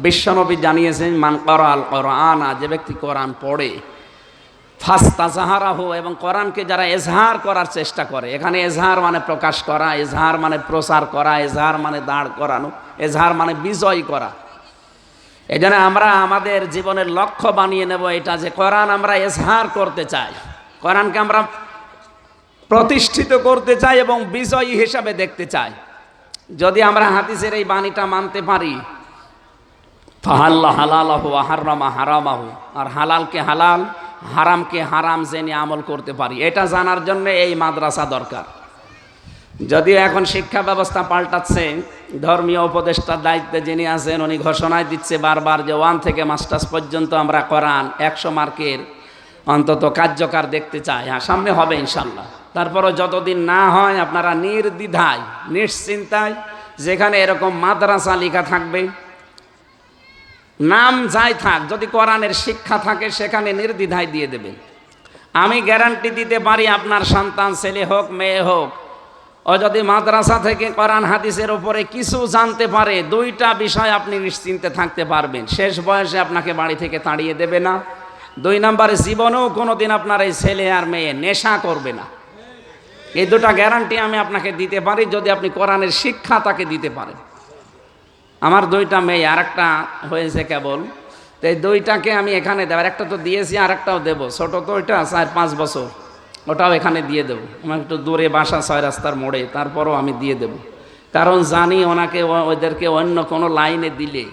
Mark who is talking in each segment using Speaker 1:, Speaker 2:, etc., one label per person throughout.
Speaker 1: বিশ্বনবী জানিয়েছেন, মান ক্বারাআল কুরআনা, যে ব্যক্তি কোরআন পড়ে, ফাস্তাযহারাহু, এবং কোরআনকে যারা এজহার করার চেষ্টা করে, এখানে এজহার মানে প্রকাশ করা, এজহার মানে প্রচার করা, এজহার মানে দাঁড় করানো, এজহার মানে বিজয় করা। এই জন্য আমরা আমাদের জীবনের লক্ষ্য বানিয়ে নেব এটা, যে কোরআন আমরা এজহার করতে চাই, কোরআনকে আমরা প্রতিষ্ঠিত করতে চাই এবং বিজয়ী হিসাবে দেখতে চাই। যদি আমরা হাদিসের এই বাণীটা মানতে পারি, ফাহাল্লা হালালাহু ওয়া হাররামা হারামাহু, আর হালালকে হালাল, হারামকে হারাম জেনে আমল করতে পারি, এটা জানার জন্য এই মাদ্রাসা দরকার। যদিও এখন শিক্ষা ব্যবস্থা পাল্টাচ্ছে, ধর্মীয় উপদেষ্টার দায়িত্বে যিনি আছেন উনি ঘোষণায় দিচ্ছে বারবার যে 1 থেকে মাস্টার্স পর্যন্ত আমরা কোরআন 100 মার্কের অন্তত কার্যকর দেখতে চাই। হ্যাঁ, সামনে হবে ইনশাল্লাহ। তারপরও যতদিন না হয় আপনারা নির্দ্বিধায় নিশ্চিন্তায়, যেখানে এরকম মাদ্রাসা লেখা থাকবে, নাম যাই থাক, যদি কোরআনের শিক্ষা থাকে সেখানে নির্দ্বিধায় দিয়ে দেবেন। আমি গ্যারান্টি দিতে পারি আপনার সন্তান ছেলে হোক মেয়ে হোক, ও যদি মাদ্রাসা থেকে কোরআন হাদিসের উপরে কিছু জানতে পারে, 2টা বিষয় আপনি নিশ্চিন্তে থাকতে পারবেন: শেষ বয়সে আপনাকে বাড়ি থেকে তাড়িয়ে দেবে না, 2 নম্বরে জীবনেও কোনোদিন আপনার এই ছেলে আর মেয়ে নেশা করবে না। এই 2টা গ্যারান্টি আমি আপনাকে দিতে পারি যদি আপনি কোরআনের শিক্ষা তাকে দিতে পারেন। আমার 2টা মেয়ে, আরেকটা হয়েছে কেবল, তো এই 2টাকে আমি এখানে দেওয়ার, একটা তো দিয়েছি, আরেকটাও দেবো, ছোট তো ওইটা 4-5 বছর, ওটাও এখানে দিয়ে দেবো। আমার একটু দূরে বাসা, 6 রাস্তার মোড়ে, তারপরও আমি দিয়ে দেব, কারণ জানি ওনাকে ওদেরকে অন্য কোনো লাইনে দিলে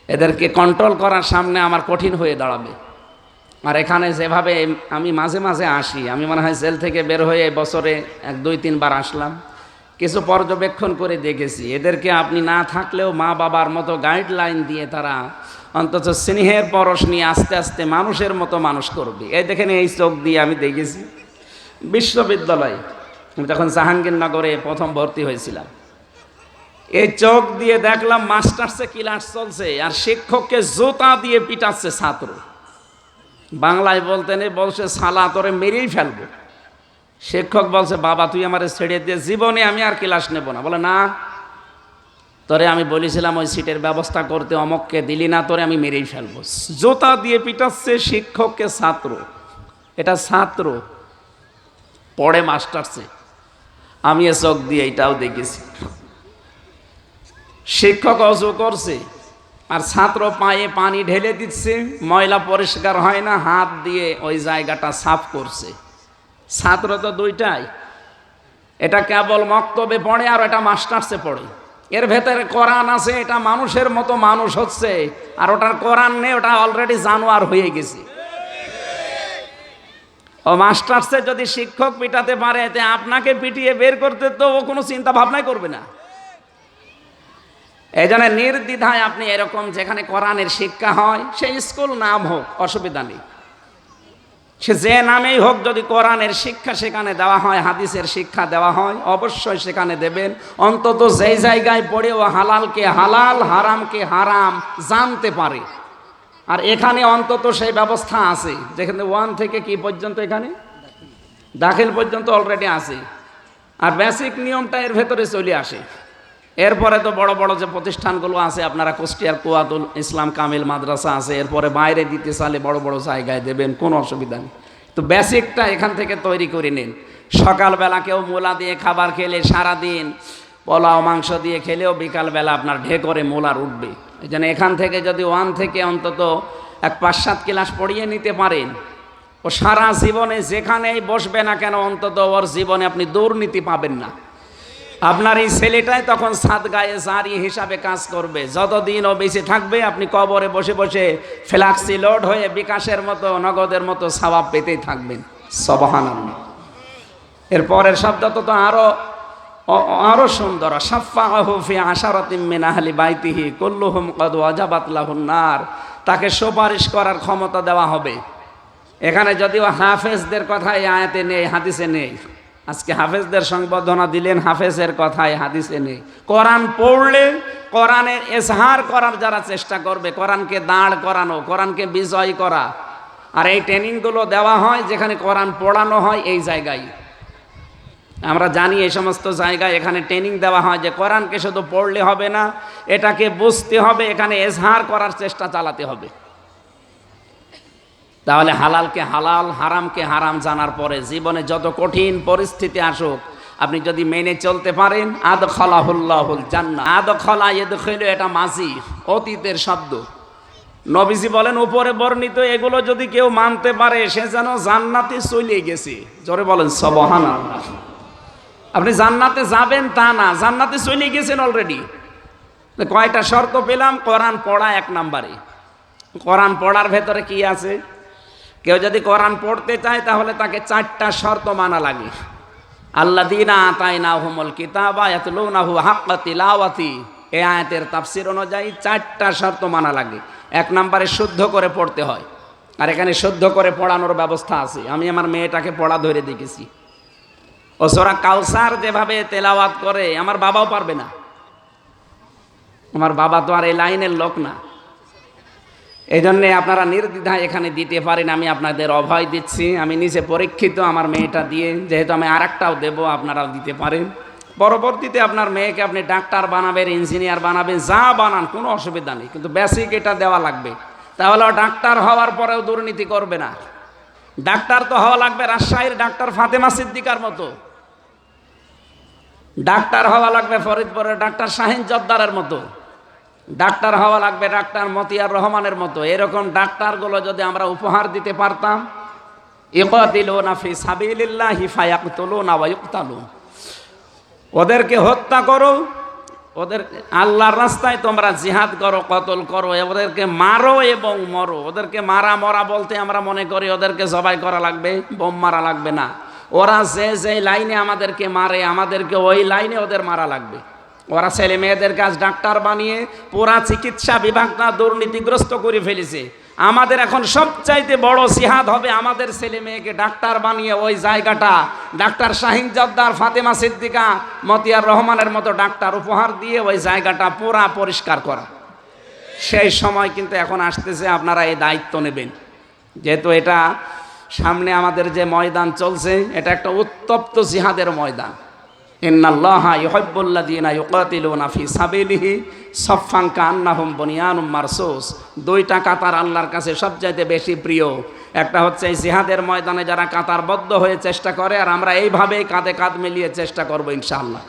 Speaker 1: এদেরকে কন্ট্রোল করার সামনে আমার কঠিন হয়ে দাঁড়াবে। আর এখানে যেভাবে আমি মাঝে মাঝে আসি, আমি মনে হয় জেল থেকে বের হয়ে বছরে 1-2-3 বার আসলাম, কিছু পর্যবেক্ষণ করে দেখেছি এদেরকে আপনি না থাকলেও মা বাবার মতো গাইডলাইন দিয়ে তারা অন্তত স্নেহের পরশ নিয়ে আস্তে আস্তে মানুষের মতো মানুষ করবে। এই দেখেন, এই চোখ দিয়ে আমি দেখেছি বিশ্ববিদ্যালয়ে, আমি তখন জাহাঙ্গীরনগরে প্রথম ভর্তি হয়েছিলাম, এই চোখ দিয়ে দেখলাম মাস্টার্সে ক্লাস চলছে আর শিক্ষককে জুতা দিয়ে পিটাচ্ছে ছাত্র। বাংলায় বলতে নেই, বলছে শালা তোরে মেরেই ফেলবো। শিক্ষক বলছে, বাবা তুই আমারে ছেড়ে দিয়ে, জীবনে আমি আর ক্লাস নেব না। বলে, না তোরে আমি বলেছিলাম ওই সিটের ব্যবস্থা করতে, অমককে দিলি না, তোরে আমি মেরেই ফেলবো। জুতা দিয়ে পিটাচ্ছে শিক্ষককে ছাত্র, এটা ছাত্র পড়ে মাস্টার্সে। আমি এ চোখ দিয়ে এটাও দেখেছি। শিক্ষক অজু করছে আর ছাত্র পায়ে পানি ঢেলে দিচ্ছে, ময়লা পরিষ্কার হয় না, হাত দিয়ে ওই জায়গাটা সাফ করছে। ছাত্র তো 2টাই, এটা কেবল মক্তবে পড়ে আর এটা মাস্টার্সে পড়ে। এর ভেতরে কোরআন আছে, এটা মানুষের মতো মানুষ হচ্ছে, আর ওটার কোরআন নেই, ওটা অলরেডি জানোয়ার হয়ে গেছে। ও মাস্টার্সে যদি শিক্ষক পিটাতে পারে, এতে আপনাকে পিটিয়ে বের করতে তো ও কোনো চিন্তা ভাবনাই করবে না। এই জন্য নির্দ্বিধায় আপনি এরকম যেখানে কোরআনের শিক্ষা হয়, সেই স্কুল নাম হোক, অসুবিধা নেই, সে যে নামেই হোক, যদি কোরআনের শিক্ষা সেখানে দেওয়া হয়, হাদিসের শিক্ষা দেওয়া হয়, অবশ্যই সেখানে দেবেন। অন্তত যেই জায়গায় পড়ে ও হালালকে হালাল, হারামকে হারাম জানতে পারে। আর এখানে অন্তত সেই ব্যবস্থা আছে, যেখানে 1 থেকে কি পর্যন্ত, এখানে দাখিল পর্যন্ত অলরেডি আছে, আর বেসিক নিয়মটা এর ভেতরে চলে আসে। এরপরে তো বড় বড় যে প্রতিষ্ঠানগুলো আছে, আপনারা কুষ্টিয়ার কুয়াতুল ইসলাম কামিল মাদ্রাসা আছে, এরপরে বাইরে দিতে চাইলে বড় বড় জায়গায় দেবেন, কোনো অসুবিধা নেই। তো বেসিকটা এখান থেকে তৈরি করে নিন। সকালবেলা কেউ মূলা দিয়ে খাবার খেলে, সারাদিন পোলাও মাংস দিয়ে খেলেও বিকালবেলা আপনার ঢেকরে মোলার উঠবে। এই জন্য এখান থেকে যদি 1 থেকে অন্তত 5-7 ক্লাস পড়িয়ে নিতে পারেন, ও সারা জীবনে যেখানেই বসবে না কেন, অন্তত ওর জীবনে আপনি দুর্নীতি পাবেন না। আপনার এই ছেলেটাই তখন সাদগায়ে জারি হিসাবে কাজ করবে। যতদিন ও বেঁচে থাকবে, আপনি কবরে বসে বসে ফ্ল্যাক্সি লোড হয়ে বিকাশের মতো, নগদের মতো সওয়াব পেতেই থাকবেন। সুবহানাল্লাহ। এর পরের শব্দ তো আরো সুন্দর, শাফাআহু ফি আশারাতিন মিন আহলি বাইতিহি কুল্লুহুম ক্বাদ ওয়াজাবাত লাহুন নার, তাকে সুপারিশ করার ক্ষমতা দেওয়া হবে। এখানে যদিও হাফেজদের কথা এই আয়াতে নেই, হাদিসে নেই। আজকে হাফেজদের সংবর্ধনা দিলেন, হাফেজের কথায় হাদিসে নেই। কোরআন পড়লে কোরআনের এজহার করার যারা চেষ্টা করবে, কোরআনকে দাঁড় করানো, কোরআনকে বিজয় করা, আর এই ট্রেনিংগুলো দেওয়া হয় যেখানে কোরআন পড়ানো হয়, এই জায়গায় আমরা জানি এই সমস্ত জায়গায় এখানে ট্রেনিং দেওয়া হয় যে কোরআনকে শুধু পড়লে হবে না, এটাকে বুঝতে হবে, এখানে এজহার করার চেষ্টা চালাতে হবে। তাহলে হালালকে হালাল, হারামকে হারাম জানার পরে জীবনে যত কঠিন পরিস্থিতি আসুক, আপনি যদি মেনে চলতে পারেন, আদখালাহুল্লাহুল জান্নাহ। আদখালা ইয়াদখিলু, এটা মাজি, অতীতের শব্দ। নবীজি বলেন উপরে বর্ণিত এগুলো যদি কেউ মানতে পারে সে যেন জান্নাতে চলে গেছে। জোরে বলেন সুবহানাল্লাহ। আপনি জান্নাতে যাবেন তা না, জান্নাতে চলে গেছেন অলরেডি। কয়টা শর্ত পেলাম? কোরআন পড়া এক নম্বরে। কোরআন পড়ার ভেতরে কি আছে? কেউ যদি কোরআন পড়তে চায় তাহলে তাকে 4টা শর্ত মানা লাগে। আল্লাযীনা আতাইনাহুমুল কিতাবা ইয়াতলুনাহু হাক্কা তিলাওয়াতি, এই আয়াতের তাফসীর অনুযায়ী 4টা শর্ত মানা লাগে। এক নম্বরে শুদ্ধ করে পড়তে হয়, আর এখানে শুদ্ধ করে পড়ানোর ব্যবস্থা আছে। আমি আমার মেয়েটাকে পড়া ধরে দেখেছি। ও সূরা কাউসার যেভাবে তেলাওয়াত করে আমার বাবাও পারবে না। আমার বাবা তো আর এই লাইনের লোক না। এই জন্যে আপনারা নির্দ্বিধায় এখানে দিতে পারেন, আমি আপনাদের অভয় দিচ্ছি। আমি নিজে পরীক্ষিত আমার মেয়েটা দিয়ে, যেহেতু আমি আরেকটাও দেবো, আপনারাও দিতে পারেন। পরবর্তীতে আপনার মেয়েকে আপনি ডাক্তার বানাবেন, ইঞ্জিনিয়ার বানাবেন, যা বানান কোনো অসুবিধা নেই, কিন্তু বেসিক এটা দেওয়া লাগবে। তাহলে ডাক্তার হওয়ার পরেও দুর্নীতি করবে না। ডাক্তার তো হওয়া লাগবে রাজশাহীর ডাক্তার ফাতেমা সিদ্দিকার মতো, ডাক্তার হওয়া লাগবে ফরিদপুরের ডাক্তার শাহিন জব্দারের মতো, ডাক্তার হওয়া লাগবে ডাক্তার মতিয়ার রহমানের মতো। এরকম ডাক্তারগুলো যদি আমরা উপহার দিতে পারতাম, ইকাতিলুনা ফি সাবিলিল্লাহি ফায়াকতুলুনা ওয়া ইউকতালুন, ওদেরকে হত্যা করো, ওদের আল্লাহর রাস্তায় তোমরা জিহাদ করো, কতল করো, ওদেরকে মারো এবং মরো। ওদেরকে মারা মরা বলতে আমরা মনে করি ওদেরকে জবাই করা লাগবে, বোম মারা লাগবে না। ওরা যে লাইনে আমাদেরকে মারে, আমাদেরকে ওই লাইনে ওদের মারা লাগবে। ওরা ছেলে মেয়েদের কাজ ডাক্তার বানিয়ে পুরা চিকিৎসা বিভাগটা দুর্নীতিগ্রস্ত করে ফেলেছে। আমাদের এখন সবচাইতে বড় জিহাদ হবে আমাদের ছেলে মেয়েকে ডাক্তার বানিয়ে ওই জায়গাটা ডাক্তার শাহিন জব্দার, ফাতেমা সিদ্দিকা, মতিয়ার রহমানের মতো ডাক্তার উপহার দিয়ে ওই জায়গাটা পুরা পরিষ্কার করা। সেই সময় কিন্তু এখন আসতেছে, আপনারা এই দায়িত্ব নেবেন। যেহেতু এটা সামনে আমাদের যে ময়দান চলছে, এটা একটা উত্তপ্ত জিহাদের ময়দান। ইন্নাল্লাহা ইউহিব্বুল্লাযীনা ইউকাতিলুনা ফি সাবিলিহি সাফফান কান্নাহুম বুনিয়ানুম মারসুস। 2টা কাতার আল্লাহর কাছে সবচাইতে বেশি প্রিয়। একটা হচ্ছে এই জিহাদের ময়দানে যারা কাতারবদ্ধ হয়ে চেষ্টা করে, আর আমরা এইভাবেই কাঁধে কাঁধ মিলিয়ে চেষ্টা করব ইনশাআল্লাহ।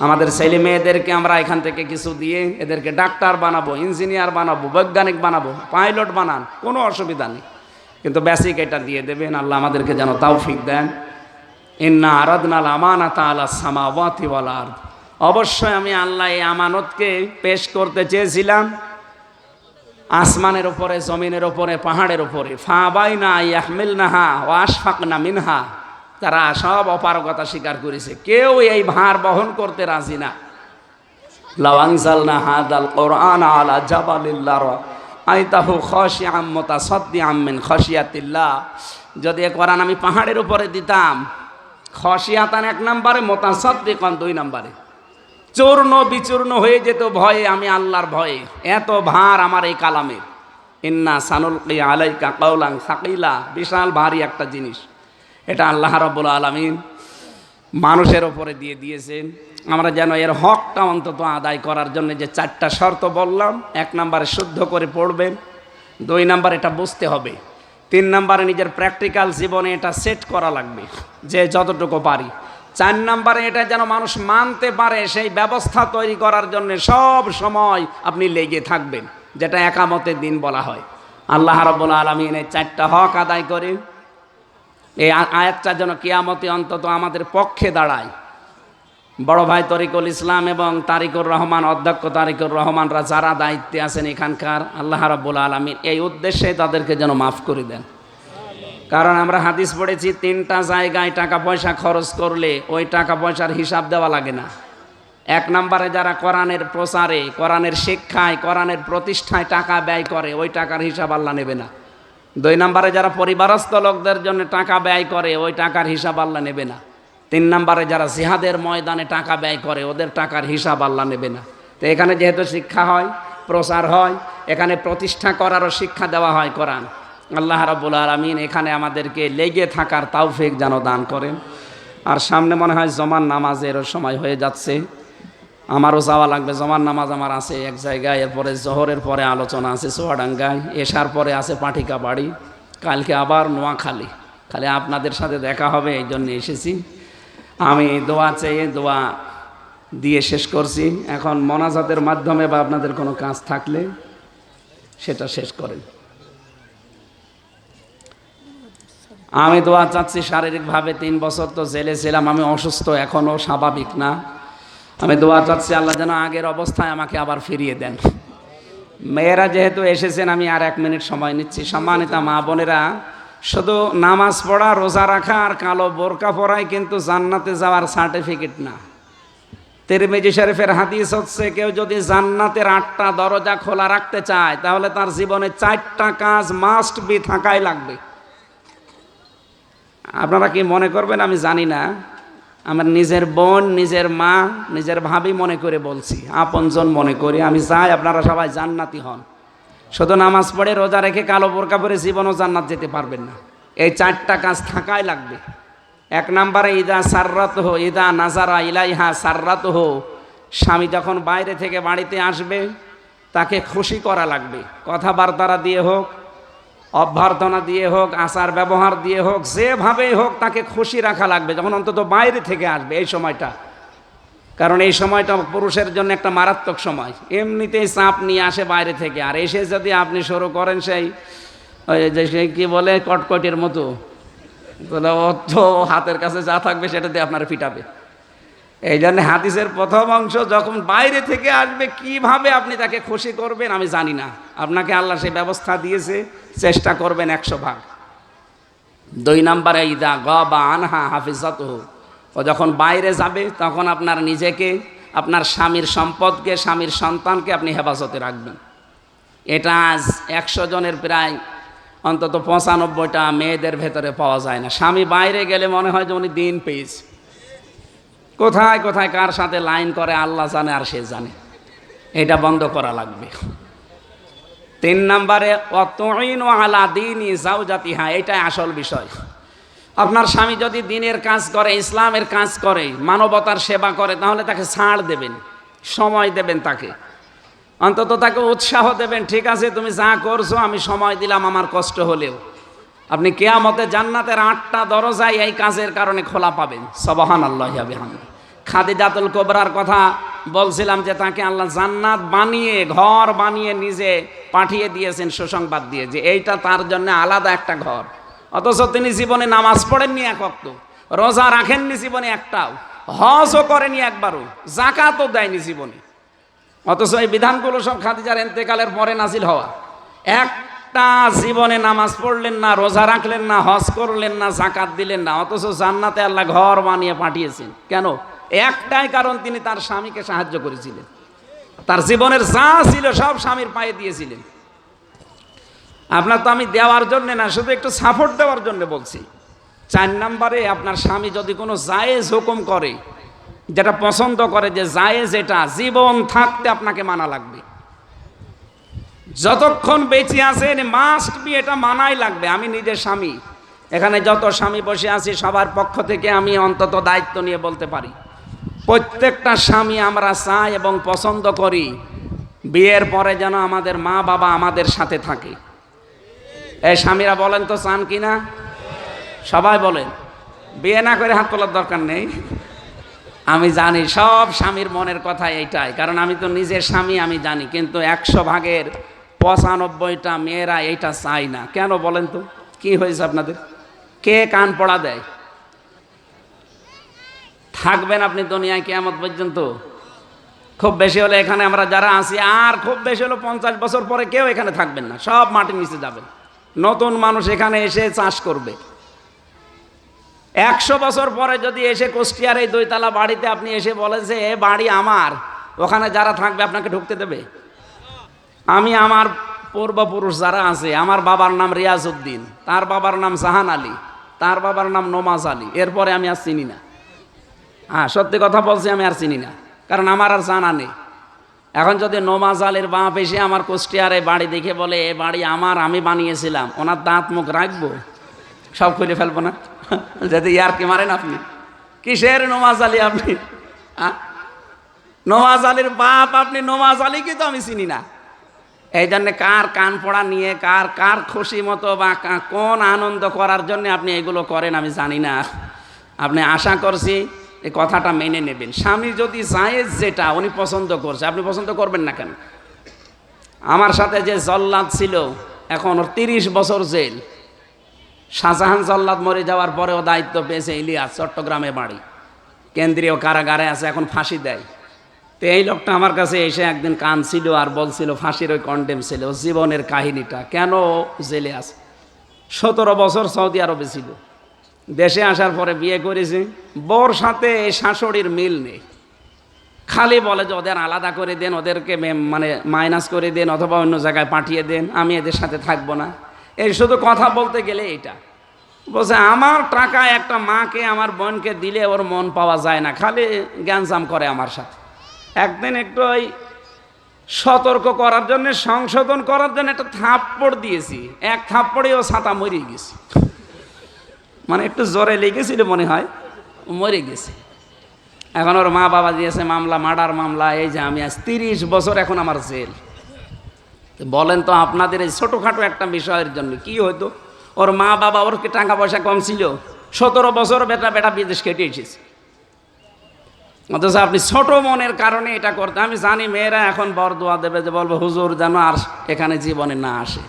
Speaker 1: আমাদের ছেলে মেয়েদেরকে আমরা এখান থেকে কিছু দিয়ে এদেরকে ডাক্তার বানাবো, ইঞ্জিনিয়ার বানাবো, বৈজ্ঞানিক বানাবো, পাইলট বানান, কোনো অসুবিধা নেই, কিন্তু বেসিক এটা দিয়ে দেবেন। আল্লাহ আমাদেরকে যেন তৌফিক দেন। ইন্না আরাদনাল আমানাতা আলাস সামাওয়াতি ওয়াল আরদ, অবশ্যই আমি আল্লাহ এই আমানতকে পেশ করতে চেয়েছিলাম আসমানের উপরে, জমিনের উপরে, পাহাড়ের উপরে। ফাবাইনা ইয়াহমিলনাহা ওয়া আশফাকনা মিনহা, তারা সব অপারগতা স্বীকার করেছে, কেউ এই ভার বহন করতে রাজি না। লাউ আনজালনা হাদাল কুরআন আলা জাবালিল লারাআইতাহু খাশিআম মুতাসাদ্দিআম মিন খাশিয়াতিল্লাহ, যদি এই কোরআন আমি পাহাড়ের উপরে দিতাম, খাশিয়াতান 1 নম্বরে, মুতাসাদ্দিকান 2 নম্বরে, চূর্ণ বিচূর্ণ হয়ে যেত ভয়ে, আমি আল্লাহর ভয়ে। এত ভার আমার এই কালামের। ইন্না সানুলকি আলাইকা কাওলান সাকিলা, বিশাল ভারী একটা জিনিস। এটা আল্লাহ রাব্বুল আলামিন মানুষের ওপরে দিয়ে দিয়েছেন। আমরা যেন এর হকটা অন্তত আদায় করার জন্য যে 4টা শর্ত বললাম, 1 নম্বরে শুদ্ধ করে পড়বেন, 2 নম্বরে এটা বুঝতে হবে, 3 নম্বরে নিজের প্র্যাকটিক্যাল জীবনে এটা সেট করা লাগবে যে যতটুকু পারি, 4 নম্বরে এটা যেন মানুষ মানতে পারে সেই ব্যবস্থা তৈরি করার জন্য সব সময় আপনি লেগে থাকবেন, যেটা একামতের দিন বলা হয়। আল্লাহ রাব্বুল আলামিন এই 4টা হক আদায় করে এই আয়াতটা যেন কিয়ামতে অন্তত আমাদের পক্ষে দাঁড়ায়। বড় ভাই তরিকুল ইসলাম এবং তারিকুর রহমান, অধ্যক্ষ তারিকুর রহমানরা যারা দায়িত্বে আছেন এখানকার, আল্লাহ রাব্বুল আলামিন এই উদ্দেশ্যে তাদেরকে যেন মাফ করে দেন। কারণ আমরা হাদিস পড়েছি 3টা জায়গায় টাকা পয়সা খরচ করলে ওই টাকা পয়সার হিসাব দেওয়া লাগে না। 1 নম্বরে যারা কোরআনের প্রচারে, কোরআনের শিক্ষায়, কোরআনের প্রতিষ্ঠায় টাকা ব্যয় করে, ওই টাকার হিসাব আল্লাহ নেবে না। 2 নম্বরে যারা পরিবারস্থ লোকদের জন্য টাকা ব্যয় করে, ওই টাকার হিসাব আল্লাহ নেবে না। 3 নম্বরে যারা জিহাদের ময়দানে টাকা ব্যয় করে, ওদের টাকার হিসাব আল্লাহ নেবে না। তো এখানে যেহেতু শিক্ষা হয়, প্রচার হয়, এখানে প্রতিষ্ঠা করারও শিক্ষা দেওয়া হয় কোরআন। আল্লাহ রাব্বুল আলামিন এখানে আমাদেরকে লেগে থাকার তৌফিক যেন দান করেন। আর সামনে মনে হয় জমার নামাজের সময় হয়ে যাচ্ছে, আমারও যাওয়া লাগবে। জমার নামাজ আমার আছে এক জায়গায়, এরপরে জোহরের পরে আলোচনা আছে চুয়াডাঙ্গায়, এশার পরে আছে পাঠিকা বাড়ি, কালকে আবার নোয়াখালী। খালি আপনাদের সাথে দেখা হবে এই জন্য এসেছি। আমি দোয়া চেয়ে দোয়া দিয়ে শেষ করছি। এখন মোনাজাতের মাধ্যমে বা আপনাদের কোনো কাজ থাকলে সেটা শেষ করেন। আমি দোয়া চাচ্ছি শারীরিকভাবে 3 বছর তো জেলে ছিলাম, আমি অসুস্থ, এখনও স্বাভাবিক না। আমি দোয়া চাচ্ছি আল্লাহ যেন আগের অবস্থায় আমাকে আবার ফিরিয়ে দেন। মেয়েরা যেহেতু এসেছেন, আমি আর 1 মিনিট সময় নিচ্ছি। সম্মানিতা মা বোনেরা, শুধু নামাজ পড়া, রোজা রাখা আর কালো বোরকা পরাই কিন্তু জান্নাতে যাওয়ার সার্টিফিকেট না। তিরমিজি শরীফের হাদিস হচ্ছে, কেউ যদি জান্নাতের 8টা দরজা খোলা রাখতে চায় তাহলে তার জীবনে 4টা কাজ মাস্ট বি থাকাই লাগবে। আপনারা কি মনে করবেন আমি জানি না, আমার নিজের বোন, নিজের মা, নিজের ভাবি মনে করে বলছি, আপনজন মনে করি। আমি চাই আপনারা সবাই জান্নাতি হন। শুধু নামাজ পড়ে রোজা রেখে কালো বোরকা পরে জীবনও জান্নাত যেতে পারবেন না। এই 4টা কাজ থাকাই লাগবে। 1 নম্বরে ইদা সাররাত হো, ইদা নাজারা ইলাইহা সাররাত হো, স্বামী যখন বাইরে থেকে বাড়িতে আসবে তাকে খুশি করা লাগবে। কথাবার্তা দিয়ে হোক, অভ্যর্থনা দিয়ে হোক, আচার ব্যবহার দিয়ে হোক, যেভাবেই হোক তাকে খুশি রাখা লাগবে যখন অন্তত বাইরে থেকে আসবে এই সময়টা। কারণ এই সময়টা পুরুষের জন্য একটা মারাত্মক সময়। এমনিতেই চাপ নিয়ে আসে বাইরে থেকে, আর এসে যদি আপনি শুরু করেন সেই যে কি বলে কটকটের মতো, তাহলে অর্থ হাতের কাছে যা থাকবে সেটা দিয়ে আপনার ফিটাবে। এই জন্য হাদিসের প্রথম অংশ, যখন বাইরে থেকে আসবে কিভাবে আপনি তাকে খুশি করবেন আমি জানি না, আপনাকে আল্লাহ সেই ব্যবস্থা দিয়েছে, চেষ্টা করবেন 100 ভাগ। 2 নম্বরে ইদা গাবা আনহা হাফিজাতুহু, ও যখন বাইরে যাবে তখন আপনার নিজেকে, আপনার স্বামীর সম্পদকে, স্বামীর সন্তানকে আপনি হেফাজতে রাখবেন। এটা আজ 100 জনের প্রায় অন্তত 95টা মেয়েদের ভেতরে পাওয়া যায় না। স্বামী বাইরে গেলে মনে হয় যে উনি দিন পেয়েছে। কোথায় কোথায় কার সাথে লাইন করে আল্লাহ জানে আর সে জানে। এটা বন্ধ করা লাগবে। 3 নম্বরে অতুইনু আলা দীনি যাওজাতিহা, এটাই আসল বিষয়। আপনার স্বামী যদি দ্বীনের কাজ করে, ইসলামের কাজ করে, মানবতার সেবা করে, তাহলে তাকে ছাড় দেবেন, সময় দেবেন, তাকে অন্তত তাকে উৎসাহ দেবেন। ঠিক আছে, তুমি যা করছো আমি সময় দিলাম, আমার কষ্ট হলেও। আপনি কিয়ামতে জান্নাতের 8টা দরজায় এই কাজের কারণে খোলা পাবেন। সুবহানাল্লাহি ওয়া বিহামদিহি। খাদিজাতুল কুবরার কথা বলছিলাম যে তাকে আল্লাহ জান্নাত বানিয়ে, ঘর বানিয়ে নিজে পাঠিয়ে দিয়েছেন সুসংবাদ দিয়ে, যে এইটা তার জন্য আলাদা একটা ঘর। অথচ তিনি জীবনে নামাজ পড়েননি 1 ওয়াক্ত, রোজা রাখেননি জীবনে একটাও, হজও করেনি একবারও, যাকাতও দেয়নি জীবনে। অথচ এই বিধানগুলো সব খাদিজার ইন্তেকালের পরে নাজিল হওয়া। একটা জীবনে নামাজ পড়লেন না, রোজা রাখলেন না, হজ করলেন না, যাকাত দিলেন না, অথচ জান্নাতে আল্লাহ ঘর বানিয়ে পাঠিয়েছেন। কেন? একটাই কারণ, তিনি তার স্বামীকে সাহায্য করেছিলেন। তার জীবনের যা ছিল সব স্বামীর পায়ে দিয়েছিলেন। আপনার তো আমি দেওয়ার জন্য না, শুধু একটু সাপোর্ট দেওয়ার জন্য বলছি। 4 নম্বরে, আপনার স্বামী যদি কোনো জায়েজ হুকুম করে, যেটা পছন্দ করে, যে জায়েজ, এটা জীবন থাকতে আপনাকে মানা লাগবে। যতক্ষণ বেঁচে আছেন মাস্ট বি, এটা মানাই লাগবে। আমি নিজের স্বামী, এখানে যত স্বামী বসে আছি সবার পক্ষ থেকে আমি অন্তত দায়িত্ব নিয়ে বলতে পারি, প্রত্যেকটা স্বামী আমরা চাই এবং পছন্দ করি বিয়ের পরে যেন আমাদের মা বাবা আমাদের সাথে থাকে। এই স্বামীরা বলেন তো চান কি না? সবাই বলেন। বিয়ে না করে হাত তোলার দরকার নেই। আমি জানি সব স্বামীর মনের কথা এইটাই, কারণ আমি তো নিজের স্বামী, আমি জানি। কিন্তু 100 ভাগের 95টা মেয়েরা এইটা চাই না। কেন বলেন তো? কি হয়েছে আপনাদের? কে কান পড়া দেয়? থাকবেন আপনি দুনিয়ায় কিয়ামত পর্যন্ত? খুব বেশি হলে এখানে আমরা যারা আছি, আর খুব বেশি হলো 50 বছর পরে কেউ এখানে থাকবেন না, সব মাটির নিচে যাবেন। নতুন মানুষ এখানে এসে চাষ করবে। 100 বছর পরে যদি এসে কুষ্টিয়ার এই 2 তলা বাড়িতে আপনি এসে বলেন যে এ বাড়ি আমার, ওখানে যারা থাকবে আপনাকে ঢুকতে দেবে? আমি আমার পূর্বপুরুষ যারা আছে, আমার বাবার নাম রিয়াজউদ্দিন, তার বাবার নাম জাহান আলী, তার বাবার নাম নমাজ আলী, এরপরে আমি আর চিনি না। হ্যাঁ, সত্যি কথা বলছি, আমি আর চিনি না, কারণ আমার আর জানা নেই। এখন যদি নমাজ আলীর বাপ এসে আমার কুষ্টিয়ার এই বাড়ি দেখে বলে এ বাড়ি আমার, আমি বানিয়েছিলাম, ওনার দাঁত মুখ রাখবো? সব খুলে ফেলবো না? যদি ইয়ার কি মারেন আপনি? কিসের নওয়াজ আলী আপনি? নওয়াজ আলীর বাপ আপনি, নওয়াজ আলীকে তো আমি চিনি না। এই জন্য কার কান পড়া নিয়ে, কার কার খুশি মতো বা কোন আনন্দ করার জন্য আপনি এগুলো করেন আমি জানি না। আপনি আশা করছি এই কথাটা মেনে নেবেন। স্বামী যদি জায়েজ যেটা উনি পছন্দ করছে, আপনি পছন্দ করবেন না কেন? আমার সাথে যে জল্লাদ ছিল, এখন ওর 30 বছর জেল। শাহজাহান জল্লাদ মরে যাওয়ার পরেও দায়িত্ব পেয়েছে ইলিয়াস, চট্টগ্রামে বাড়ি, কেন্দ্রীয় কারাগারে আছে, এখন ফাঁসি দেয়। তো এই লোকটা আমার কাছে এসে একদিন কাঁদছিল আর বলছিল ফাঁসির ওই কন্ডেম ছিল, জীবনের কাহিনীটা, কেন জেলে আছে। 17 বছর সৌদি আরবে ছিল, দেশে আসার পরে বিয়ে করেছে। বউর সাথে শাশুড়ির মিল নেই, খালি বলে যে ওদের আলাদা করে দেন, ওদেরকে মানে মাইনাস করে দেন অথবা অন্য জায়গায় পাঠিয়ে দেন, আমি এদের সাথে থাকবো না। এই শুধু কথা বলতে গেলে এটা বলছে আমার টাকা একটা মাকে আমার বোনকে দিলে ওর মন পাওয়া যায় না, খালি জ্ঞানজাম করে আমার সাথে। একদিন একটু ওই সতর্ক করার জন্য, সংশোধন করার জন্য একটা থাপ্পড় দিয়েছি, এক থাপ্পড়ে ও ছাতা মরে গেছে। মানে একটু জোরে লেগেছিল মনে হয়, মরে গেছে। এখন ওর মা বাবা দিয়েছে মামলা, মার্ডার মামলা। এই যে আমি আজ 30 বছর এখন আমার জেল। বলেন তো আপনাদের এই ছোটোখাটো একটা বিষয়ের জন্য কি হয়তো? ওর মা বাবা, ওর কি টাকা পয়সা কম ছিল? 17 বছর বেটা বিদেশ কেটে এসেছে, অথচ আপনি ছোট মনের কারণে এটা করতে। আমি জানি মেয়েরা এখন বরদোয়া দেবে, যে বলবো হুজুর যেন আর এখানে জীবনে না আসে,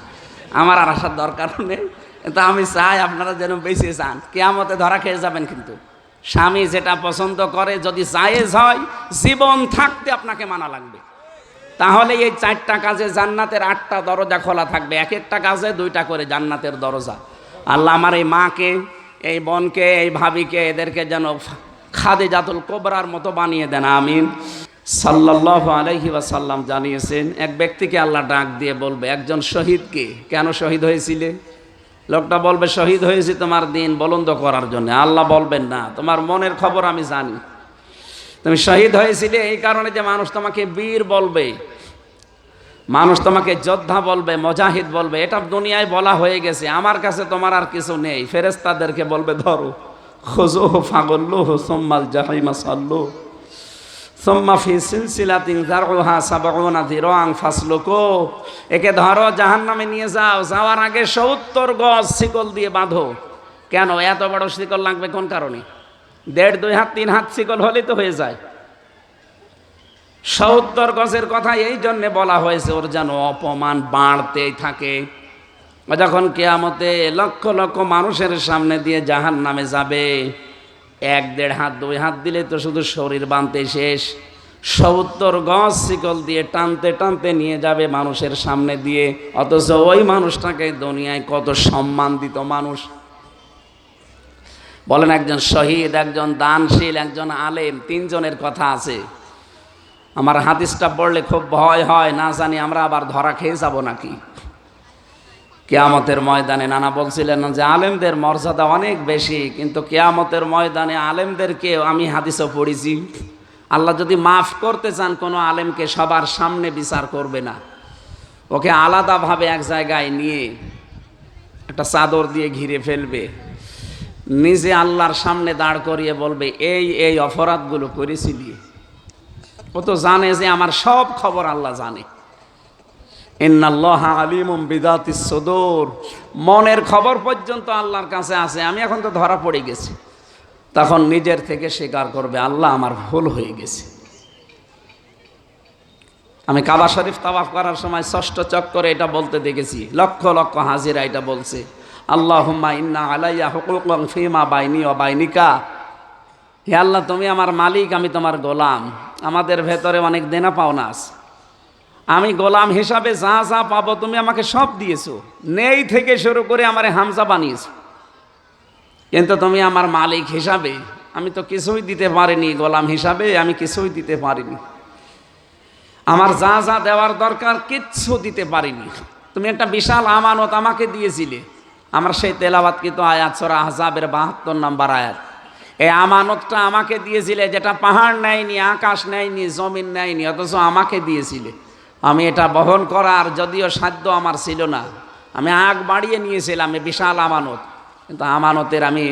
Speaker 1: আমার আর আসার দরকার নেই। কিন্তু আমি চাই আপনারা যেন বেঁচে যান, কিয়ামতে ধরা খেয়ে যাবেন। কিন্তু স্বামী যেটা পছন্দ করে যদি জায়েজ হয়, জীবন থাকতে আপনাকে মানা লাগবে। তাহলে এই 4টা কাজে জান্নাতের 8টা দরজা খোলা থাকবে, এক একটা কাজে 2টা করে জান্নাতের দরজা। আল্লাহ আমার এই মাকে, এই বোনকে, এই ভাবিকে, এদেরকে যেন খাদিজাতুল কুবরার মতো বানিয়ে দেন, আমিন। সাল্লাল্লাহু আলাইহি ওয়াসাল্লাম জানিয়েছেন, এক ব্যক্তিকে আল্লাহ ডাক দিয়ে বলবে, একজন শহীদকে, কেন শহীদ হয়েছিলে? লোকটা বলবে শহীদ হয়েছি তোমার দিন বুলন্দ করার জন্য। আল্লাহ বলবেন না, তোমার মনের খবর আমি জানি। তুমি শহীদ হয়েছিলে এই কারণে যে মানুষ তোমাকে বীর বলবে, মানুষ তোমাকে যোদ্ধা বলবে, মুজাহিদ বলবে, এটা দুনিয়ায় বলা হয়ে গেছে। আমার কাছে তোমার আর কিছু নেই। ফেরেশতাদেরকে বলবে ধরো, খুযুহু ফাগুল্লুহু সুম্মাল জাহিমা সাল্লুহু সুম্মা ফি সিলসিলাতিন যারউহা ৭০ যিরাআন ফাসলুকুহু। একে ধরো, জাহান্নামে নিয়ে যাও, যাওয়ার আগে ৭০ গজ শিকল দিয়ে বাঁধো। কেন এত বড় শিকল লাগবে? কোন কারণে? ১.৫ ২ হাত ৩ হাত শিকল হলেই তো হয়ে যায়। ৭০ গজের কথা এই জন্যে বলা হয়েছে, ওর যেন অপমান বাড়তেই থাকে। যখন কিয়ামতে লক্ষ লক্ষ মানুষের সামনে দিয়ে জাহান্নামে যাবে, ১ ১.৫ হাত ২ হাত দিলে তো শুধু শরীর বাঁধতে শেষ, ৭০ গজ শিকল দিয়ে টানতে টানতে নিয়ে যাবে মানুষের সামনে দিয়ে। অথচ ওই মানুষটাকে দুনিয়ায় কত সম্মান দিত মানুষ। বলেন, একজন শহীদ, একজন দানশীল, একজন আলেম, 3 জনের কথা আছে। আমার হাদিসটা পড়লে খুব ভয় হয়, না জানি আমরা আবার ধরা খেয়ে যাব নাকি। কিয়ামতের ময়দানে নানা বলছিলেন না যে আলেমদের মর্যাদা অনেক বেশি, কিন্তু কিয়ামতের ময়দানে আলেমদেরকে, আমি হাদিসও পড়েছি, আল্লাহ যদি মাফ করতে চান কোনো আলেমকে সবার সামনে বিচার করবে না, ওকে আলাদাভাবে এক জায়গায় নিয়ে একটা চাদর দিয়ে ঘিরে ফেলবে, নিজে আল্লাহর সামনে দাঁড় করিয়ে বলবে এই এই অপরাধগুলো করেছিলি। ও তো জানে যে আমার সব খবর আল্লাহ জানে। ইন্নাল্লাহা আলিমুম বিযাতিস সুদূর, মনের খবর পর্যন্ত আল্লাহর কাছে আছে। আমি এখন তো ধরা পড়ে গেছি। তখন নিজের থেকে স্বীকার করবে, আল্লাহ আমার ভুল হয়ে গেছে। আমি কাবা শরীফ তাওয়াফ করার সময় ৬ষ্ঠ চক্করে এটা বলতে দেখেছি, লক্ষ লক্ষ হাজিরা এটা বলছে, আল্লাহুম্মা ইন্না আলাইয়া হুকুকান ফীমা বাইনি ওয়া বাইনিকা। হে আল্লাহ, তুমি আমার মালিক, আমি তোমার গোলাম। আমাদের ভেতরে অনেক দেনা পাওনা আছে। আমি গোলাম হিসাবে যা যা পাবো তুমি আমাকে সব দিয়েছো, নেই থেকে শুরু করে আমারে হামজা বানিয়েছো, কিন্তু তুমি আমার মালিক হিসাবে আমি তো কিছুই দিতে পারিনি। গোলাম হিসাবে আমি কিছুই দিতে পারিনি। আমার যা যা দেওয়ার দরকার কিচ্ছু দিতে পারিনি। তুমি একটা বিশাল আমানত আমাকে দিয়েছিলে। আমার সেই তেলাওয়াতকৃত আয়াত সূরা আহজাবের ৭২ নম্বর আয়াত। এই আমানতটা আমাকে দিয়েছিলে, যেটা পাহাড় নেয়নি, আকাশ নেয়নি, জমিন নেয়নি, অথচ আমাকে দিয়েছিলে। আমি এটা বহন করার যদিও সাধ্য আমার ছিল না, আমি আগ বাড়িয়ে নিয়েছিলাম এই বিশাল আমানত, কিন্তু আমানতের আমি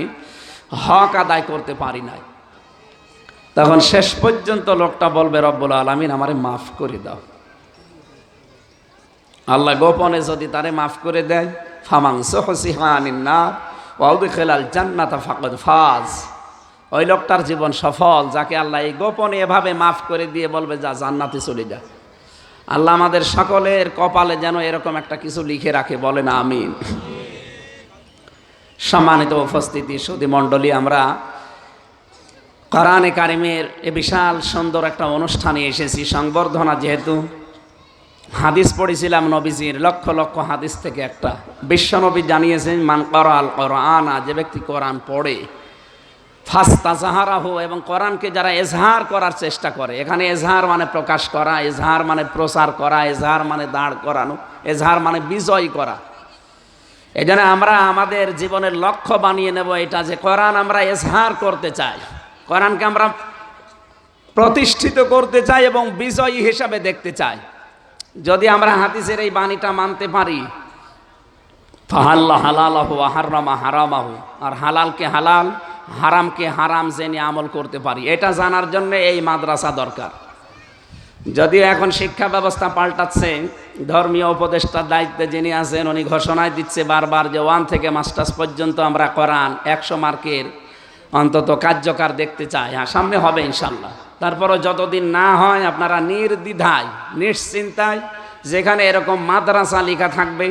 Speaker 1: হক আদায় করতে পারি নাই। তখন শেষ পর্যন্ত লোকটা বলবে, রব্বুল আলামিন আমারে মাফ করে দাও। আল্লাহ গোপনে যদি তারে মাফ করে দেয়, ফামান সুহসিহা আনিন নার ওয়া উদখিলাল জান্নাতা ফাকাদ ফাজ, ওই লোকটার জীবন সফল, যাকে আল্লাহ এই গোপনে এভাবে মাফ করে দিয়ে বলবে যা জান্নাতে চলে যা। আল্লাহ আমাদের সকলের কপালে যেন এরকম একটা কিছু লিখে রাখে, বলেন আমিন। সম্মানিত উপস্থিতি, সুধী মণ্ডলী, আমরা কোরআনে কারিমের এ বিশাল সুন্দর একটা অনুষ্ঠানে এসেছি। সংবর্ধনা যেহেতু, হাদিস পড়েছিলাম নবীজির, লক্ষ লক্ষ হাদিস থেকে একটা। বিশ্বনবী জানিয়েছেন, মান ক্বারাআল কোরআনা, যে ব্যক্তি কোরআন পড়ে, ফাস্তাযহারাহু, এবং কোরআনকে যারা এজহার করার চেষ্টা করে, এখানে এজহার মানে প্রকাশ করা, এজহার মানে প্রচার করা, এজহার মানে দাঁড় করানো, এজহার মানে বিজয় করা। এই জন্য আমরা আমাদের জীবনের লক্ষ্য বানিয়ে নেব এটা, যে কোরআন আমরা এজহার করতে চাই, কোরআনকে আমরা প্রতিষ্ঠিত করতে চাই এবং বিজয়ী হিসাবে দেখতে চাই। যদি আমরা হাদিসের এই বাণীটা মানতে পারি, ফাহাল্লা হালালাহু ওয়া হাররামা হারামাহু, আর হালালকে হালাল, হারামকে হারাম জেনে আমল করতে পারি, এটা জানার জন্য এই মাদ্রাসা দরকার। যদিও এখন শিক্ষা ব্যবস্থা পাল্টাচ্ছে, ধর্মীয় উপদেষ্টার দায়িত্বে যিনি আছেন উনি ঘোষণায় দিচ্ছে বারবার যে 1 থেকে মাস্টার্স পর্যন্ত আমরা কোরআন 100 মার্কের অন্তত কার্যকর দেখতে চাই। হ্যাঁ, সামনে হবে ইনশাল্লাহ। তারপরও যতদিন না হয়, আপনারা নির্দ্বিধায় নিশ্চিন্তায়, যেখানে এরকম মাদ্রাসা লেখা থাকবে,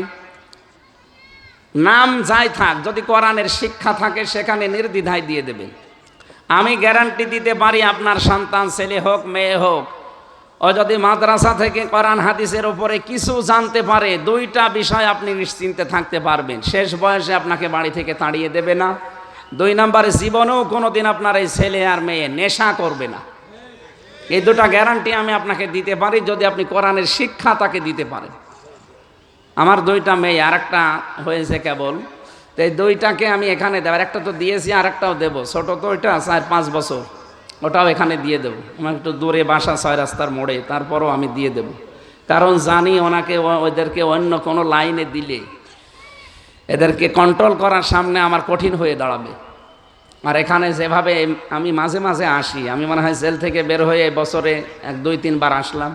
Speaker 1: নাম যাই থাক, যদি কোরআনের শিক্ষা থাকে সেখানে নির্দ্বিধায় দিয়ে দেবেন। আমি গ্যারান্টি দিতে পারি, আপনার সন্তান ছেলে হোক মেয়ে হোক, ও যদি মাদ্রাসা থেকে কোরআন হাদিসের উপরে কিছু জানতে পারে, 2টা বিষয় আপনি নিশ্চিন্তে থাকতে পারবেন। শেষ বয়সে আপনাকে বাড়ি থেকে তাড়িয়ে দেবে না। 2 নম্বরে, জীবনেও কোনোদিন আপনার এই ছেলে আর মেয়ে নেশা করবে না। এই 2টা গ্যারান্টি আমি আপনাকে দিতে পারি, যদি আপনি কোরআনের শিক্ষা তাকে দিতে পারেন। আমার 2টা মেয়ে, আর একটা হয়েছে কেবল, তো এই 2টাকে আমি এখানে দেব। একটা তো দিয়েছি, আর একটাও দেবো। ছোট তো ওইটা 4-5 বছর, ওটাও এখানে দিয়ে দেবো। আমার একটু দূরে বাসা, 6 রাস্তার মোড়ে, তারপরও আমি দিয়ে দেব। কারণ জানি ওদেরকে অন্য কোনো লাইনে দিলে এদেরকে কন্ট্রোল করার সামনে আমার কঠিন হয়ে দাঁড়াবে। আর এখানে যেভাবে আমি মাঝে মাঝে আসি, আমি মনে হয় জেল থেকে বের হয়ে বছরে 1-2-3 বার আসলাম,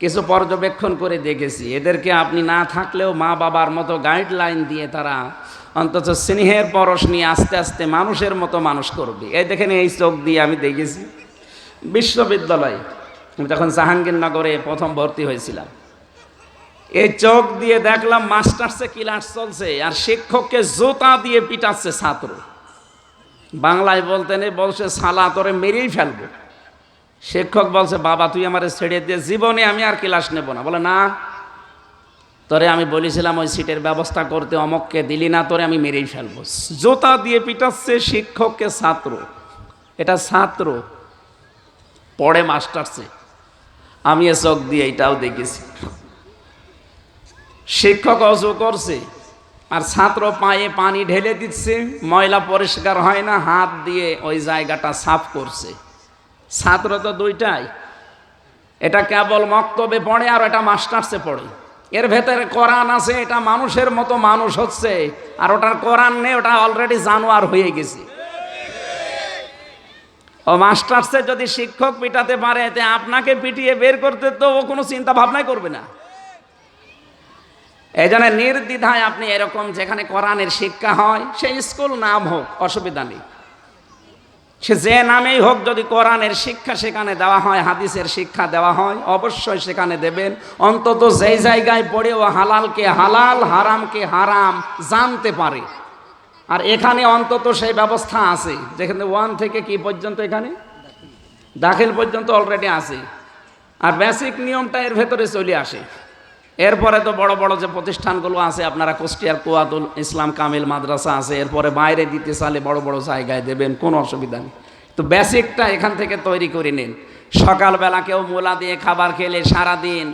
Speaker 1: কিছু পর্যবেক্ষণ করে দেখেছি, এদেরকে আপনি না থাকলেও মা বাবার মতো গাইডলাইন দিয়ে তারা অন্তত স্নেহের পরশ নিয়ে আস্তে আস্তে মানুষের মতো মানুষ করবে। এই দেখেন, এই চোখ দিয়ে আমি দেখেছি বিশ্ববিদ্যালয়ে, আমি তখন জাহাঙ্গীরনগরে প্রথম ভর্তি হয়েছিলাম, এই চোখ দিয়ে দেখলাম মাস্টার্সে ক্লাস চলছে আর শিক্ষককে জুতা দিয়ে পিটাচ্ছে ছাত্র। বাংলায় বলতে নেই, বলছে শালা তোরে মেরেই ফেলবো। শিক্ষক বলছে, বাবা তুই আমারে ছেড়ে দিয়ে, জীবনে আমি আর ক্লাস নেব না। বলে, না তোরে আমি বলেছিলাম ওই সিটের ব্যবস্থা করতে, অমককে দিলি না, তোরে আমি মেরেই ফেলবো। জুতা দিয়ে পিটাচ্ছে শিক্ষককে ছাত্র। এটা ছাত্র পড়ে মাস্টার্সে, আমি এ চোখ দিয়ে এটাও দেখেছি। শিক্ষক অজু করছে আর ছাত্র পায়ে পানি ঢেলে দিচ্ছে, ময়লা পরিষ্কার হয় না, হাত দিয়ে ওই জায়গাটা সাফ করছে। ছাত্র তো 2টাই, এটা কেবল মক্তবে পড়ে আর এটা মাস্টার্সে পড়ে। এর ভেতরে কোরআন আছে, এটা মানুষের মতো মানুষ হচ্ছে, আর ওটার কোরআন নেই, ওটা অলরেডি জানোয়ার হয়ে গেছে। ও মাস্টার্সে যদি শিক্ষক পিটাতে পারে, এতে আপনাকে পিটিয়ে বের করতে তো ও কোনো চিন্তা ভাবনাই করবে না। এই জন্য নির্দ্বিধায় আপনি এরকম যেখানে কোরআনের শিক্ষা হয়, সেই স্কুল নাম হোক, অসুবিধা নেই, সে যে নামেই হোক, যদি কোরআনের শিক্ষা সেখানে দেওয়া হয়, হাদিসের শিক্ষা দেওয়া হয়, অবশ্যই সেখানে দেবেন। অন্তত যেই জায়গায় পড়ে ও হালালকে হালাল, হারামকে হারাম জানতে পারে। আর এখানে অন্তত সেই ব্যবস্থা আছে, যেখানে 1 থেকে কি পর্যন্ত, এখানে দাখিল পর্যন্ত অলরেডি আছে, আর বেসিক নিয়মটা এর ভেতরে চলে আসে। এরপরে তো বড় বড় যে প্রতিষ্ঠানগুলো আছে, আপনারা কুষ্টিয়ার কুয়াতুল ইসলাম কামিল মাদ্রাসা আছে, এরপরে বাইরে দিতে চাইলে বড় বড় জায়গায় দেবেন, কোনো অসুবিধা নেই। তো বেসিকটা এখান থেকে তৈরি করে নিন। সকালবেলা কেউ মূলা দিয়ে খাবার খেলে, সারাদিন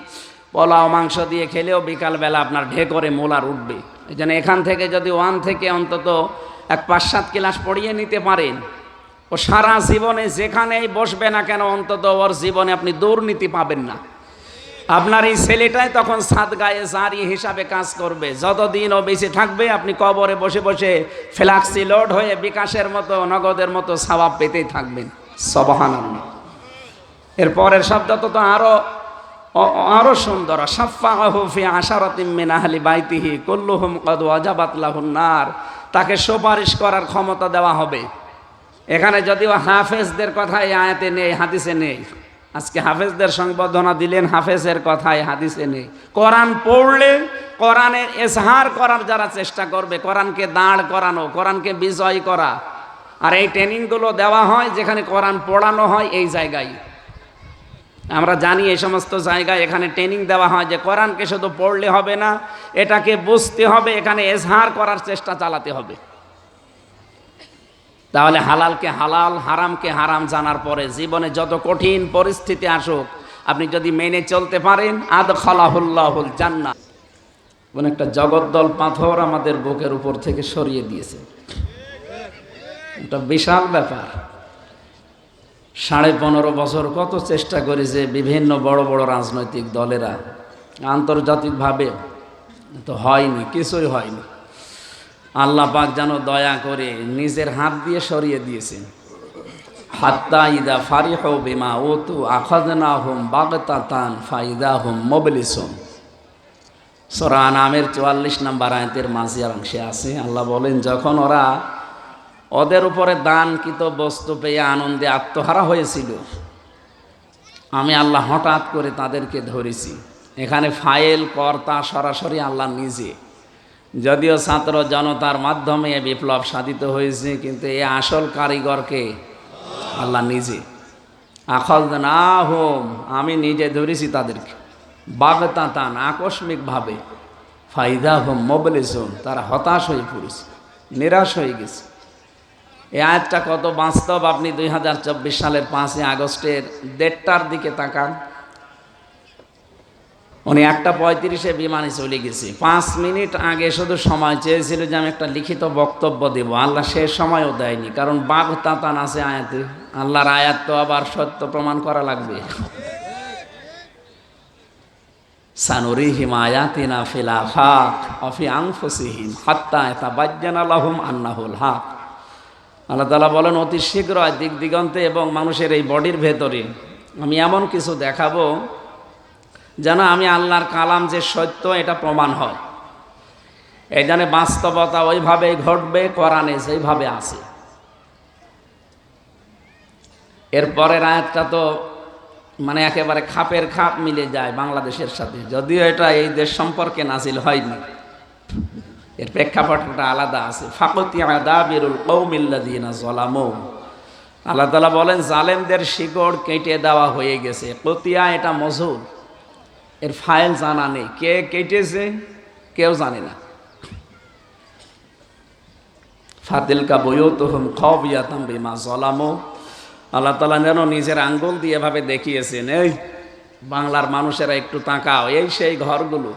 Speaker 1: পোলাও মাংস দিয়ে খেলেও বিকালবেলা আপনার ঢেকরে মোলার উঠবে। এই জন্য এখান থেকে যদি 1 থেকে অন্তত 5-7 ক্লাস পড়িয়ে নিতে পারেন, ও সারা জীবনে যেখানেই বসবে না কেন, অন্তত ওর জীবনে আপনি দুর্নীতি পাবেন না। আপনার এই ছেলেটাই তখন সাদগায়ে জারি হিসাবে কাজ করবে। যতদিন ও বেঁচে থাকবে, আপনি কবরে বসে বসে ফ্ল্যাক্সি লোড হয়ে বিকাশের মতো, নগদের মতো সওয়াব পেতেই থাকবেন। সুবহানাল্লাহ। এর পরের শব্দ তো আরো সুন্দর, শাফাআহু ফি আশারাতিন মিন আহলি বাইতিহি কুল্লুহুম ক্বাদ ওয়াজাবাত লাহুন নার। তাকে সুপারিশ করার ক্ষমতা দেওয়া হবে। এখানে যদিও হাফেজদের কথা এই আয়াতে নেই, হাদিসে নেই। আজকে হাফেজদের সংবর্ধনা দিলেন, হাফেজের কথাই হাদিসে নেই। কোরআন পড়লে কোরআনের এজহার করার যারা চেষ্টা করবে, কোরআনকে দাঁড় করানো, কোরআনকে বিজয় করা, আর এই ট্রেনিংগুলো দেওয়া হয় যেখানে কোরআন পড়ানো হয় এই জায়গায়। আমরা জানি এই সমস্ত জায়গায় এখানে ট্রেনিং দেওয়া হয় যে কোরআনকে শুধু পড়লে হবে না, এটাকে বুঝতে হবে, এখানে এজহার করার চেষ্টা চালাতে হবে। তাহলে হালালকে হালাল, হারামকে হারাম জানার পরে জীবনে যত কঠিন পরিস্থিতি আসুক, আপনি যদি মেনে চলতে পারেন, আদখালাহুল্লাহুল জান্নাহ। কোন একটা জগদ্দল পাথর আমাদের বুকের উপর থেকে সরিয়ে দিয়েছে। এটা বিশাল ব্যাপার। 15.5 বছর কত চেষ্টা করেছে বিভিন্ন বড় বড় রাজনৈতিক দলেরা, আন্তর্জাতিকভাবে তো হয়নি, কিছুই হয়নি। আল্লাহ পাক যেন দয়া করে নিজের হাত দিয়ে সরিয়ে দিয়েছেন। হাত্তা ইদা ফারিহু বিমা উতু আখাযনাহুম বাগতাতান ফাইদাহুম মুবলিসুন। সূরা আনামের 44 নম্বর আয়াতের মাঝিয়ার অংশে আছে, আল্লাহ বলেন, যখন ওরা ওদের উপরে দানকৃত বস্তু পেয়ে আনন্দে আত্মহারা হয়েছিল, আমি আল্লাহ হঠাৎ করে তাদেরকে ধরেছি। এখানে ফাইল কর্তা সরাসরি আল্লাহ নিজে। যদিও ছাত্র জনতার মাধ্যমে বিপ্লব সাধিত হয়েছে, কিন্তু এই আসল কারিগরকে আল্লাহ নিজে। আখাযনাহুম, আমি নিজে ধরেছি তাদেরকে, বাগতাতান, আকস্মিকভাবে, ফাইদাহুম মুবলিসুন, তারা হতাশ হয়ে পড়েছে, নিরাশ হয়ে গেছে। এই আয়াতটা কত বাস্তব আপনি 2024 সালের 5ই আগস্টের 1:30টার দিকে তাকান। উনি 1:35-এ বিমানে চলে গেছে। 5 মিনিট আগে শুধু সময় চেয়েছিল যে আমি একটা লিখিত বক্তব্য দেব, আল্লাহ সে সময়ও দেয়নি, কারণ বাগতাতান আছে আয়াতে। আল্লাহর আয়াত তো আবার সত্য প্রমাণ করা লাগবে। সানুরিহিম আয়াতিনা ফিল আফাক ওয়া ফি আনফুসিহিম হাত্তা ইয়াতাবায়্যানা লাহুম আন্নাহুল হক। আল্লাহ তাআলা বলেন, অতি শীঘ্র দিক দিগন্তে এবং মানুষের এই বডির ভেতরে আমি এমন কিছু দেখাবো যেন আমি আল্লাহর কালাম যে সত্য এটা প্রমাণ হয়। এই জন্য বাস্তবতা ওইভাবেই ঘটবে, কোরআনে যেইভাবে আছে। এরপরের আয়াতটা তো মানে একেবারে খাপের খাপ মিলে যায় বাংলাদেশের সাথে, যদিও এটা এই দেশ সম্পর্কে নাজিল হয়নি, এর প্রেক্ষাপটটা আলাদা আছে। ফাকুতিয়া দাবিরুল কওমিল্লাযিনা যালামু, আল্লাহ তাআলা বলেন জালেমদের শিকড় কেটে দেওয়া হয়ে গেছে। কতিয়া এটা মজুর, এর ফাইল জানা নেই, কে কেটেছে কেউ জানে না। ফাতিলকা বুয়ুতুহুম খাবিয়াতাম বিমা যালামু, আল্লাহ তাআলা যেন নিজের আঙ্গুল দিয়ে এভাবে দেখিয়েছেন, এই বাংলার মানুষেরা একটু তাকাও, এই সেই ঘরগুলো,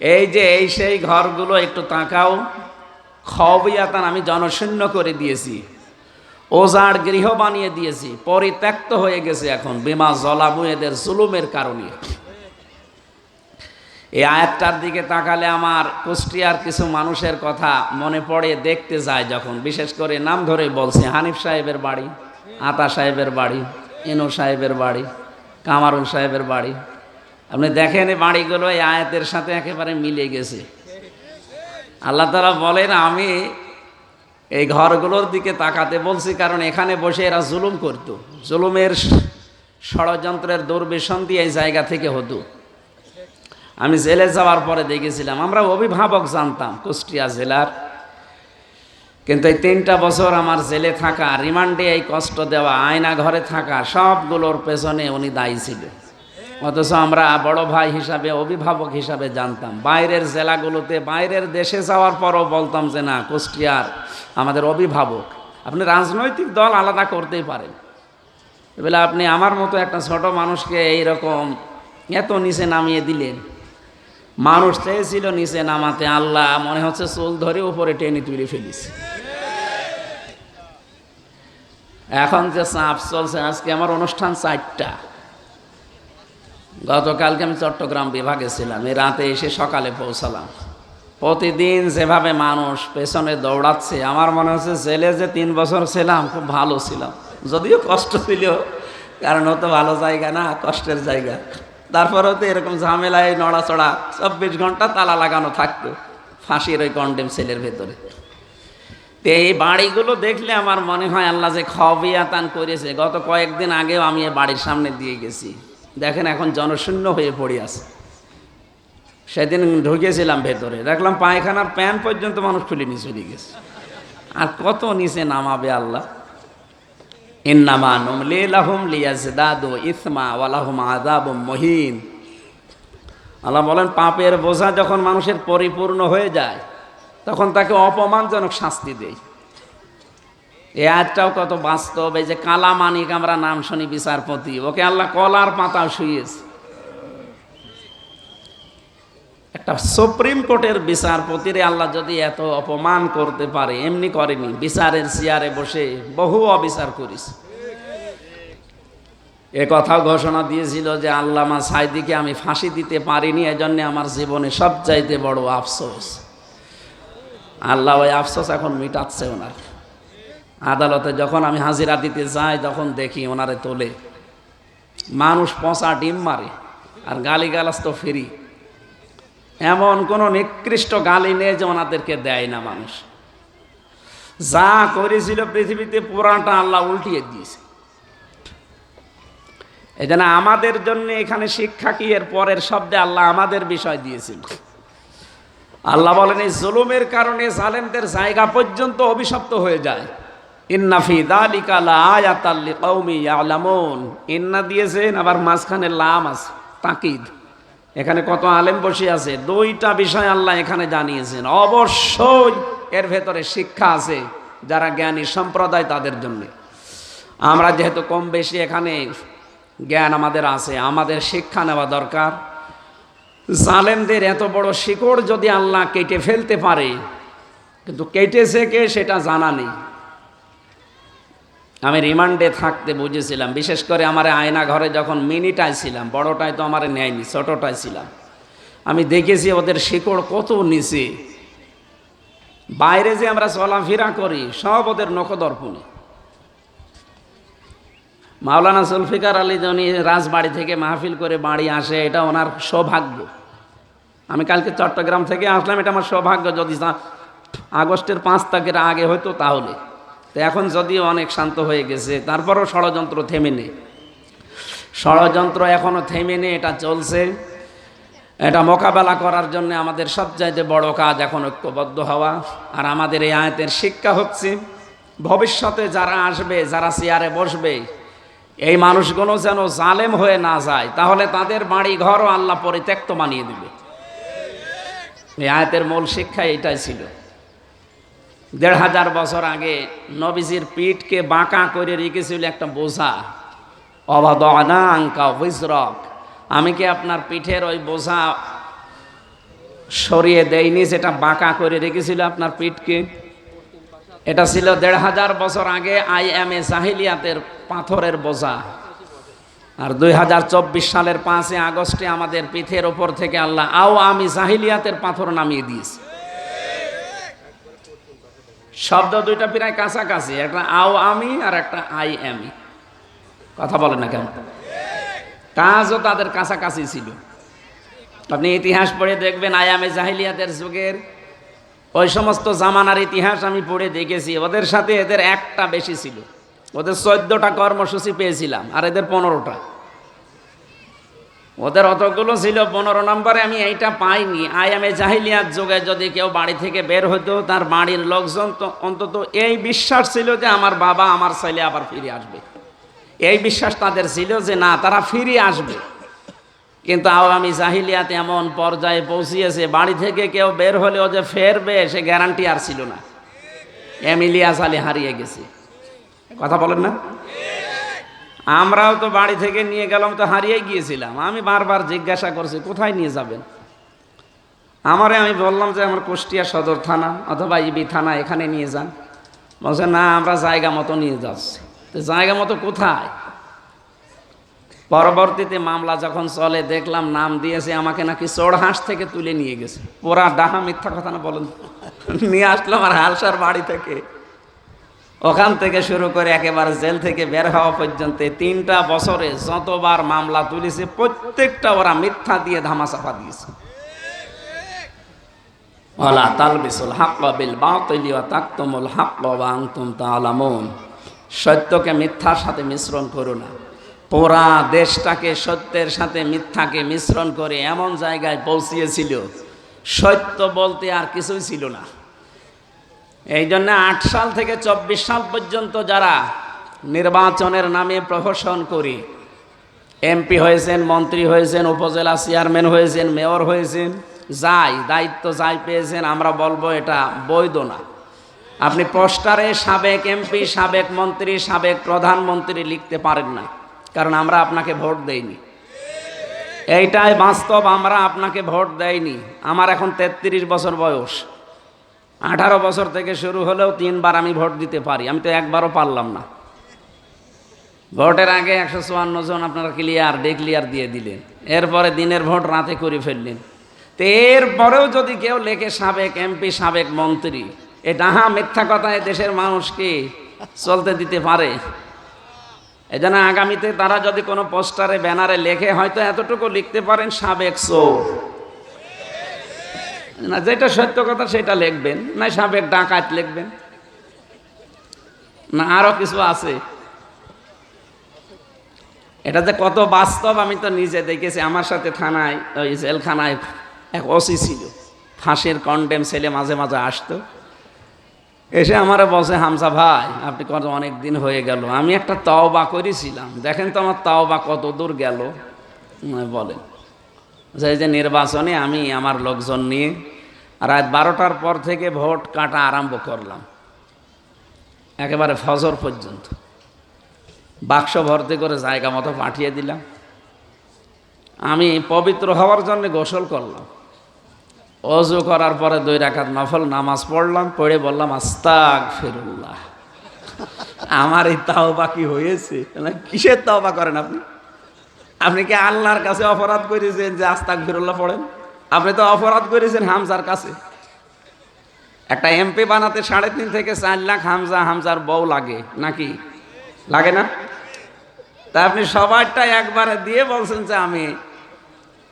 Speaker 1: এই যে এই সেই ঘরগুলো একটু তাকাও। খাবিয়াতান, আমি জনশূন্য করে দিয়েছি, ওজাড় গৃহ বানিয়ে দিয়েছি, পরিত্যক্ত হয়ে গেছে এখন, বিমা যালামু, এদের জুলুমের কারণে। এই আয়াতটার দিকে তাকালে আমার কুষ্টিয়ার কিছু মানুষের কথা মনে পড়ে, দেখতে যায় যখন, বিশেষ করে নাম ধরে বলছে, হানিফ সাহেবের বাড়ি, আতা সাহেবের বাড়ি, ইনু সাহেবের বাড়ি, কামারুল সাহেবের বাড়ি। আপনি দেখেন এই বাড়িগুলো এই আয়াতের সাথে একেবারে মিলে গেছে। আল্লাহ তাআলা বলেন, আমি এই ঘরগুলোর দিকে তাকাতে বলছি কারণ এখানে বসে এরা জুলুম করত, জুলুমের ষড়যন্ত্রের দুর্বিসন দিয়ে এই জায়গা থেকে হতো। আমি জেলে যাওয়ার পরে দেখেছিলাম, আমরা অভিভাবক জানতাম কুষ্টিয়া জেলার, কিন্তু এই 3টা বছর আমার জেলে থাকা, রিমান্ডে এই কষ্ট দেওয়া, আয়না ঘরে থাকা, সবগুলোর পেছনে উনি দায়ী ছিল। অথচ আমরা বড় ভাই হিসাবে, অভিভাবক হিসাবে জানতাম। বাইরের জেলাগুলোতে, বাইরের দেশে যাওয়ার পরও বলতাম যে না, কুষ্টিয়ার আমাদের অভিভাবক। আপনি রাজনৈতিক দল আলাদা করতেই পারেন, এবেলা আপনি আমার মতো একটা ছোট মানুষকে এইরকম এত নিচে নামিয়ে দিলেন। মানুষ চেয়েছিল নিচে নামাতে, আল্লাহ মনে হচ্ছে চুল ধরে উপরে টেনে তুলে ফেলিস। এখন যে চাপ চলছে, আজকে আমার অনুষ্ঠান 4টা, গতকালকে আমি চট্টগ্রাম বিভাগে ছিলাম, এই রাতে এসে সকালে পৌঁছালাম। প্রতিদিন যেভাবে মানুষ পেছনে দৌড়াচ্ছে, আমার মনে হচ্ছে জেলে যে 3 বছর ছিলাম খুব ভালো ছিলাম। যদিও কষ্ট ছিল, কারণ ও তো ভালো জায়গা না, কষ্টের জায়গা। তারপরেও তো এরকম ঝামেলায় নড়াচড়া, 24 ঘন্টা তালা লাগানো থাকতো ফাঁসির ওই কন্ডেম সেলের ভেতরে। তো এই বাড়িগুলো দেখলে আমার মনে হয় আল্লাহ যে খবিয়াতান করেছে। গত কয়েকদিন আগেও আমি এই বাড়ির সামনে দিয়ে গেছি, দেখেন এখন জনশূন্য হয়ে পড়ে আছে। সেদিন ঢুকেছিলাম ভেতরে, দেখলাম পায়খানার প্যান পর্যন্ত মানুষ খুলে নিয়ে চলে গেছে। আর কত নিচে নামাবে আল্লাহ। ইন্নামা নুমলি লাহুম লিয়াজদাদু ইসমা ওয়া লাহুম আযাবুম মুহিন। আল্লাহ বলেন, পাপের বোঝা যখন মানুষের পরিপূর্ণ হয়ে যায় তখন তাকে অপমানজনক শাস্তি দেয়। এই আয়াতটাও কত বাস্তব। এই যে কালা মানিক আমরা নাম শুনি বিচারপতি, ওকে আল্লাহ কলার পাতা শুইয়েছে। একটা সুপ্রিম কোর্টের বিচারপতিরে আল্লাহ যদি এত অপমান করতে পারে, এমনি করেনি, বিচারের চেয়ারে বসে বহু অবিচার করিস। এ কথাও ঘোষণা দিয়েছিল যে আল্লামা সাইদিকে আমি ফাঁসি দিতে পারিনি, এজন্য আমার জীবনে সবচাইতে বড় আফসোস। আল্লাহ ওই আফসোস এখন মিটাচ্ছে ওনার। আদালতে যখন আমি হাজিরা দিতে যাই তখন দেখি ওনারে তোলে, মানুষ পচা ডিম মারে আর গালিগালাজ তো ফ্রি। এমন কোনো নিকৃষ্ট গালি নেই যে ওনাদেরকে দেয় না মানুষ। যা করেছিল পৃথিবীতে পুরাটা আল্লাহ উল্টিয়ে দিয়েছে। এই জন্য আমাদের জন্য এখানে শিক্ষা কি, এর পরের শব্দে আল্লাহ আমাদের বিষয় দিয়েছিল। আল্লাহ বলেন, এই জুলুমের কারণে জালেমদের জায়গা পর্যন্ত অভিশপ্ত হয়ে যায়। ইন্না ফি যালিকা লাআয়াতাল লিকাউমি ইয়ালামুন। ইন্না দিয়েছেন, আবার মাঝখানে লাম আছে, তাকিদ। এখানে কত আলেম বসে আছে, দুইটা বিষয় আল্লাহ এখানে জানিয়েছেন। অবশ্যই এর ভেতরে শিক্ষা আছে যারা জ্ঞানী সম্প্রদায় তাদের জন্য। আমরা যেহেতু কম বেশি এখানে জ্ঞান আমাদের আছে, আমাদের শিক্ষা নেওয়া দরকার। জালেমদের এত বড় শিকড় যদি আল্লাহ কেটে ফেলতে পারে, কিন্তু কেটেছে কে সেটা জানা নেই। আমি রিমান্ডে থাকতে বুঝেছিলাম, বিশেষ করে আমার আয়না ঘরে যখন মিনিটায় ছিলাম, বড়টায় তো আমার নেয়নি, ছোটটায় ছিলাম, আমি দেখেছি ওদের শিকড় কত নিচে। বাইরে যে আমরা চলাফেরা করি সব ওদের নখদর্পণে। মাওলানা জুলফিকার আলী উনি রাজবাড়ি থেকে মাহফিল করে বাড়ি আসে, এটা ওনার সৌভাগ্য। আমি কালকে চট্টগ্রাম থেকে আসলাম, এটা আমার সৌভাগ্য। যদি আগস্টের 5 তারিখের আগে হতো তাহলে। তো এখন যদিও অনেক শান্ত হয়ে গেছে, তারপরও ষড়যন্ত্র থেমে নেই। ষড়যন্ত্র এখনও থেমে নেই, এটা চলছে। এটা মোকাবেলা করার জন্য আমাদের সবচাইতে বড় কাজ এখন ঐক্যবদ্ধ হওয়া। আর আমাদের এই আয়াতের শিক্ষা হচ্ছে, ভবিষ্যতে যারা আসবে, যারা চেয়ারে বসবে, এই মানুষগুলো যেন জালেম হয়ে না যায়, তাহলে তাদের বাড়ি ঘরও আল্লাহ পরিত্যক্ত বানিয়ে দিবে। এই আয়াতের মূল শিক্ষা এটাই ছিল। 1500 বছর আগে নবীজির পিঠকে বাঁকা করে রেখেছিল একটা বোঝা। অবাদনা আঙ্কা হুজরক, আমি কি আপনার পিঠের ওই বোঝা সরিয়ে দেইনি যেটা বাঁকা করে রেখেছিল আপনার পিঠকে? এটা ছিল 1500 বছর আগে IMA জাহিলিয়াতের পাথরের বোঝা। আর 2024 সালের 5 আগস্টে আমাদের পিঠের ওপর থেকে আল্লাহ আমি জাহিলিয়াতের পাথর নামিয়ে দিয়েছে। শব্দ দুইটা প্রায় কাছাকাছি, একটা আমি আর একটা IMA। কথা বলেন না কেন? কাজও তাদের কাছাকাছি ছিল। আপনি ইতিহাস পড়ে দেখবেন, IMA জাহিলিয়াতের যুগের ওই সমস্ত জামানার ইতিহাস আমি পড়ে দেখেছি। ওদের সাথে এদের একটা বেশি ছিল। ওদের 14টা কর্মসূচি পেয়েছিলাম, আর এদের 15টা। ওদের অতগুলো ছিল, 15 নম্বরে আমি এইটা পাইনি। IMA জাহিলিয়াত যুগে যদি কেউ বাড়ি থেকে বের হতো, তার বাড়ির লোকজন তো অন্তত এই বিশ্বাস ছিল যে আমার বাবা আমার ছেলে আবার ফিরে আসবে। এই বিশ্বাস তাদের ছিল যে না, তারা ফিরে আসবে। কিন্তু আওয়ামী জাহিলিয়াত এমন পর্যায়ে পৌঁছিয়েছে, বাড়ি থেকে কেউ বের হলেও যে ফেরবে সে গ্যারান্টি আর ছিল না। এমিলিয়াস আলী হারিয়ে গেছে। কথা বলেন না? আমরাও তো বাড়ি থেকে নিয়ে গেলাম, তো হারিয়ে গিয়েছিলাম। আমি বারবার জিজ্ঞাসা করছি কোথায় নিয়ে যাবেন। আমি বললাম যে আমার কুষ্টিয়া সদর থানা অথবা ইবি থানা, এখানে নিয়ে যান। বলছে না, আমরা জায়গা মতো নিয়ে যাচ্ছি। তো জায়গা মতো কোথায়? পরবর্তীতে মামলা যখন চলে দেখলাম নাম দিয়েছে আমাকে নাকি চোরহাঁস থেকে তুলে নিয়ে গেছে। পুরা ডাহা, মিথ্যা কথা না বলেন? নিয়ে আসলাম আর হালসার বাড়ি থেকে। ওখান থেকে শুরু করে একেবারে জেল থেকে বের হওয়া পর্যন্ত 3টা বছরে যতবার মামলা তুলেছে প্রত্যেকটা ওরা মিথ্যা দিয়ে ধামাচাপা দিয়েছে। ওয়ালা তালবিসুল হাক্কা বিল বাতিল ওয়া তাকতুমুল হাক্কা ওয়া আনতুম তা'লামুন। সত্যকে মিথ্যার সাথে মিশ্রণ করো না। পুরা দেশটাকে সত্যের সাথে মিথ্যাকে মিশ্রণ করে এমন জায়গায় পৌঁছিয়েছিল, সত্য বলতে আর কিছুই ছিল না। এই জন্য 8 সাল থেকে 24 সাল পর্যন্ত যারা নির্বাচনের নামে প্রহসন করে এমপি হয়েছেন, মন্ত্রী হয়েছেন, উপজেলা চেয়ারম্যান হয়েছেন, মেয়র হয়েছেন, দায়িত্ব যাই পেয়েছেন, আমরা বলবো এটা বৈধ না। আপনি পোস্টারে সাবেক এমপি, সাবেক মন্ত্রী, সাবেক প্রধানমন্ত্রী লিখতে পারেন না, কারণ আমরা আপনাকে ভোট দেইনি। এইটাই বাস্তব, আমরা আপনাকে ভোট দেইনি। আমার এখন 33 বছর বয়স। 18 বছর থেকে শুরু হলেও 3বার আমি ভোট দিতে পারি, আমি তো একবারও পারলাম না। ভোটের আগে 154 জন আপনারা ডিক্লিয়ার দিয়ে দিলেন, এরপরে দিনের ভোট রাতে করে ফেললেন। তো এরপরেও যদি কেউ লেখে সাবেক এমপি, সাবেক মন্ত্রী, এটা মিথ্যা কথায় দেশের মানুষকে চলতে দিতে পারে? এজন্য আগামীতে তারা যদি কোনো পোস্টারে ব্যানারে লেখে, হয়তো এতটুকু লিখতে পারেন সাবেক চোর, না যেটা সত্য কথা সেটা লিখবেন, না সাবেক ডাকাত লিখবেন, না আরো কিছু আছে। এটা যে কত বাস্তব আমি তো নিজে দেখেছি। আমার সাথে থানায়, ওই জেলখানায় এক ওসি ছিল, ফাঁসির কন্ডেম ছেলে মাঝে মাঝে আসতো, এসে আমারে বলছে, হামজা ভাই আপনি কত অনেক দিন হয়ে গেল, আমি একটা তওবা করেছিলাম, দেখেন তো আমার তওবা কত দূর গেল। বলেন যে নির্বাচনে আমি আমার লোকজন নিয়ে রাত 12টার পর থেকে ভোট কাটা আরম্ভ করলাম, একেবারে ফজর পর্যন্ত। বাক্স ভর্তি করে জায়গা মতো পাঠিয়ে দিলাম। আমি পবিত্র হওয়ার জন্য গোসল করলাম, ওযু করার পরে 2 রাকাত নফল নামাজ পড়লাম, পড়ে বললাম আস্তাগফিরুল্লাহ। আমার এই তাওবা কি হয়েছে? কিসের তাওবা করেন আপনি? আপনি কি আল্লাহর কাছে অপরাধ করেছেন যে আস্তাগফিরুল্লাহ পড়েন? আপনি তো অপরাধ করেছেন হামজার কাছে। একটা এমপি বানাতে 3.5 থেকে 4 লাখ হামজার বউ লাগে নাকি? লাগে না? তা আপনি সবারটা একবারে দিয়ে বলছেন যে আমি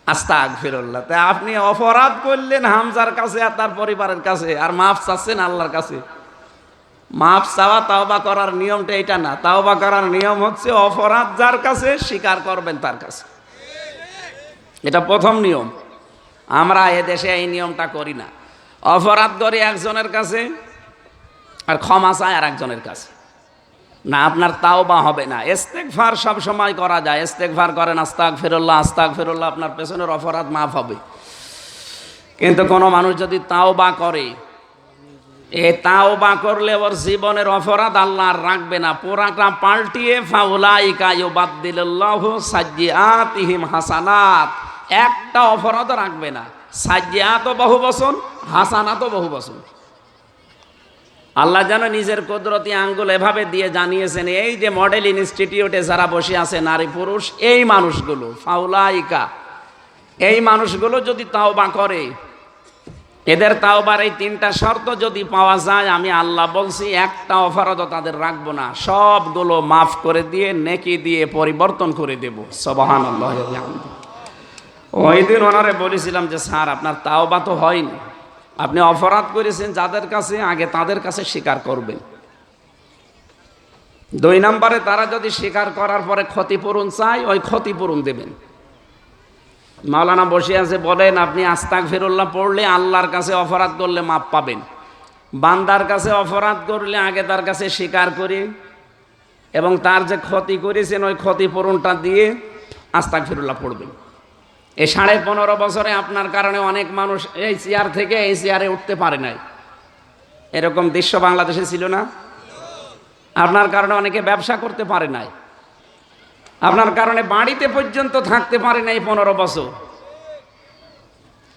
Speaker 1: আস্তাগফিরুল্লাহ। তা আপনি অপরাধ করলেন হামজার কাছে আর তার পরিবারের কাছে, আর মাফ চাচ্ছেন আল্লাহর কাছে। মাফ চাওয়া তাওবা করার নিয়মটা এটা না। তাওবা করার নিয়ম হচ্ছে অপরাধ যার কাছে স্বীকার করবেন তার কাছে, এটা প্রথম নিয়ম। আমরা এদেশে এই নিয়মটা করি না। অপরাধ করি একজনের কাছে আর ক্ষমা চায় আর একজনের কাছে, না আপনার তাওবা হবে না। ইস্তেগফার সব সময় করা যায়, ইস্তেগফার করেন আস্তাগফিরুল্লাহ আস্তাগফিরুল্লাহ, আপনার পেছনের অপরাধ মাফ হবে। কিন্তু কোনো মানুষ যদি তাওবা করে, এই তাওবা করলে ওর জীবনের অপরাধ আল্লাহ আর রাখবে না, পুরাটা পাল্টিয়ে ফাউলাইকা ইউবাদদিলুল্লাহু সাইয়্যাতিহিম হাসানাত, একটা অপরাধও রাখবে না। সাইয়্যাতও বহু বচন, হাসানাতও বহু বচন। আল্লাহ যেন নিজের কুদরতি আঙ্গুল এভাবে দিয়ে জানিয়েছেন, এই যে মডেল ইনস্টিটিউটে যারা বসে আছে নারী পুরুষ, এই মানুষগুলো ফাউলাইকা, এই মানুষগুলো যদি তাওবা করে, এদের তাওবার এই 3টা শর্ত যদি পাওয়া যায়, আমি আল্লাহ বলছি একটা অপরাধও তাদের রাখবো না, সবগুলো মাফ করে দিয়ে নেকি দিয়ে পরিবর্তন করে দেব। সুবহানাল্লাহ। ওই দিন ওনারে বলেছিলাম যে স্যার আপনার তাওবা তো হয়নি, আপনি অপরাধ করেছেন যাদের কাছে, আগে তাদের কাছে স্বীকার করবেন। 2 নম্বরে তারা যদি স্বীকার করার পরে ক্ষতিপূরণ চায়, ওই ক্ষতিপূরণ দেবেন। মাওলানা বসে আছে, বলেন আপনি আস্তাগফিরুল্লাহ পড়লে আল্লাহর কাছে অপরাধ করলে মাপ পাবেন, বান্দার কাছে অপরাধ করলে আগে তার কাছে স্বীকার করে এবং তার যে ক্ষতি করেছেন ওই ক্ষতিপূরণটা দিয়ে আস্তাগফিরুল্লাহ পড়বেন। এই 15.5 বছরে আপনার কারণে অনেক মানুষ এই চেয়ার থেকে এই চেয়ারে উঠতে পারে নাই, এরকম দৃশ্য বাংলাদেশে ছিল না? আপনার কারণে অনেকে ব্যবসা করতে পারে নাই, আপনার কারণে বাড়িতে পর্যন্ত থাকতে পারে নাই 15 বছর।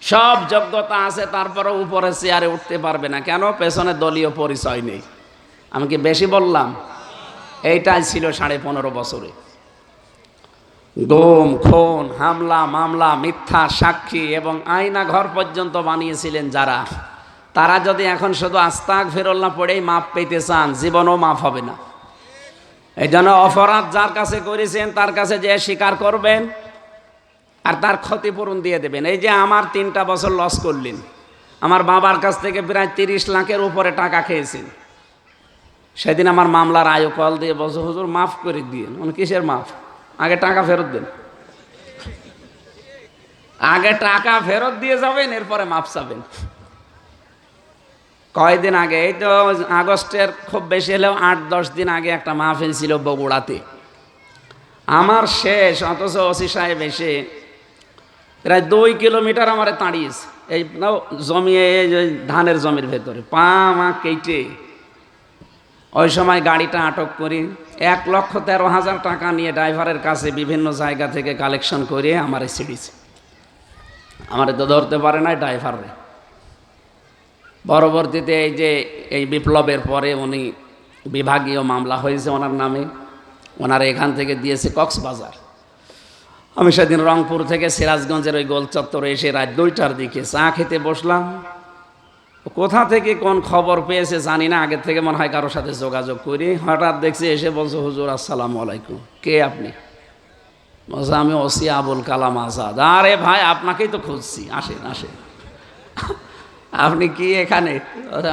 Speaker 1: সব যোগ্যতা আছে, তারপরে উপরে চেয়ারে উঠতে পারবে না কেন? পেছনে দলীয় পরিচয় নেই। আমি কি বেশি বললাম? এইটাই ছিল 15.5 বছরে। গুম, খুন, হামলা, মামলা, মিথ্যা সাক্ষী এবং আয়না ঘর পর্যন্ত বানিয়েছিলেন যারা, তারা যদি এখন শুধু আস্তাগফিরুল্লাহ পড়েই মাপ পেতে চান, জীবনও মাফ হবে না। এই জন্য অপরাধ যার কাছে করেছেন তার কাছে যে স্বীকার করবেন আর তার ক্ষতিপূরণ দিয়ে দেবেন। এই যে আমার 3টা বছর লস করলেন, আমার বাবার কাছ থেকে প্রায় 30 লাখের উপরে টাকা খেয়েছেন। সেদিন আমার মামলার আয়ু কল দিয়ে বলছে, হুজুর মাফ করে দিয়ে। কিসের মাফ? আগে টাকা ফেরত দেন। আগে টাকা ফেরত দিয়ে যাবেন, এরপরে মাফ চাবেন। কয়দিন আগে, এই তো আগস্টের খুব বেশি হলেও 8-10 দিন আগে একটা মাহফিল ছিল বগুড়াতে। আমার শেষ, অথচ ওসি সাহেব এসে প্রায় 2 কিলোমিটার আমারে তাড়িয়েছে। এই জমি, এই ধানের জমির ভেতরে পা মা কেটে ওই সময় গাড়িটা আটক করি 1,13,000 টাকা নিয়ে ড্রাইভারের কাছে বিভিন্ন জায়গা থেকে কালেকশন করে আমারে ছিড়িছে। আমারে তো ধরতে পারে নাই ড্রাইভারে। পরবর্তীতে এই যে এই বিপ্লবের পরে উনি বিভাগীয় মামলা হয়েছে ওনার নামে, ওনারা এখান থেকে দিয়েছে কক্সবাজার। আমি সেদিন রংপুর থেকে সিরাজগঞ্জের ওই গোল চত্বরে এসে রাত 2টার দিকে চা খেতে বসলাম। কোথা থেকে কোন খবর পেয়েছে জানি না, আগের থেকে মনে হয় কারোর সাথে যোগাযোগ করি। হঠাৎ দেখছি এসে বলছে, হুজুর আসসালামু আলাইকুম। কে আপনি? বলছে আমি ওসি আবুল কালাম আজাদ। আরে ভাই, আপনাকেই তো খুঁজছি, আসেন আসেন। আপনি কি এখানে?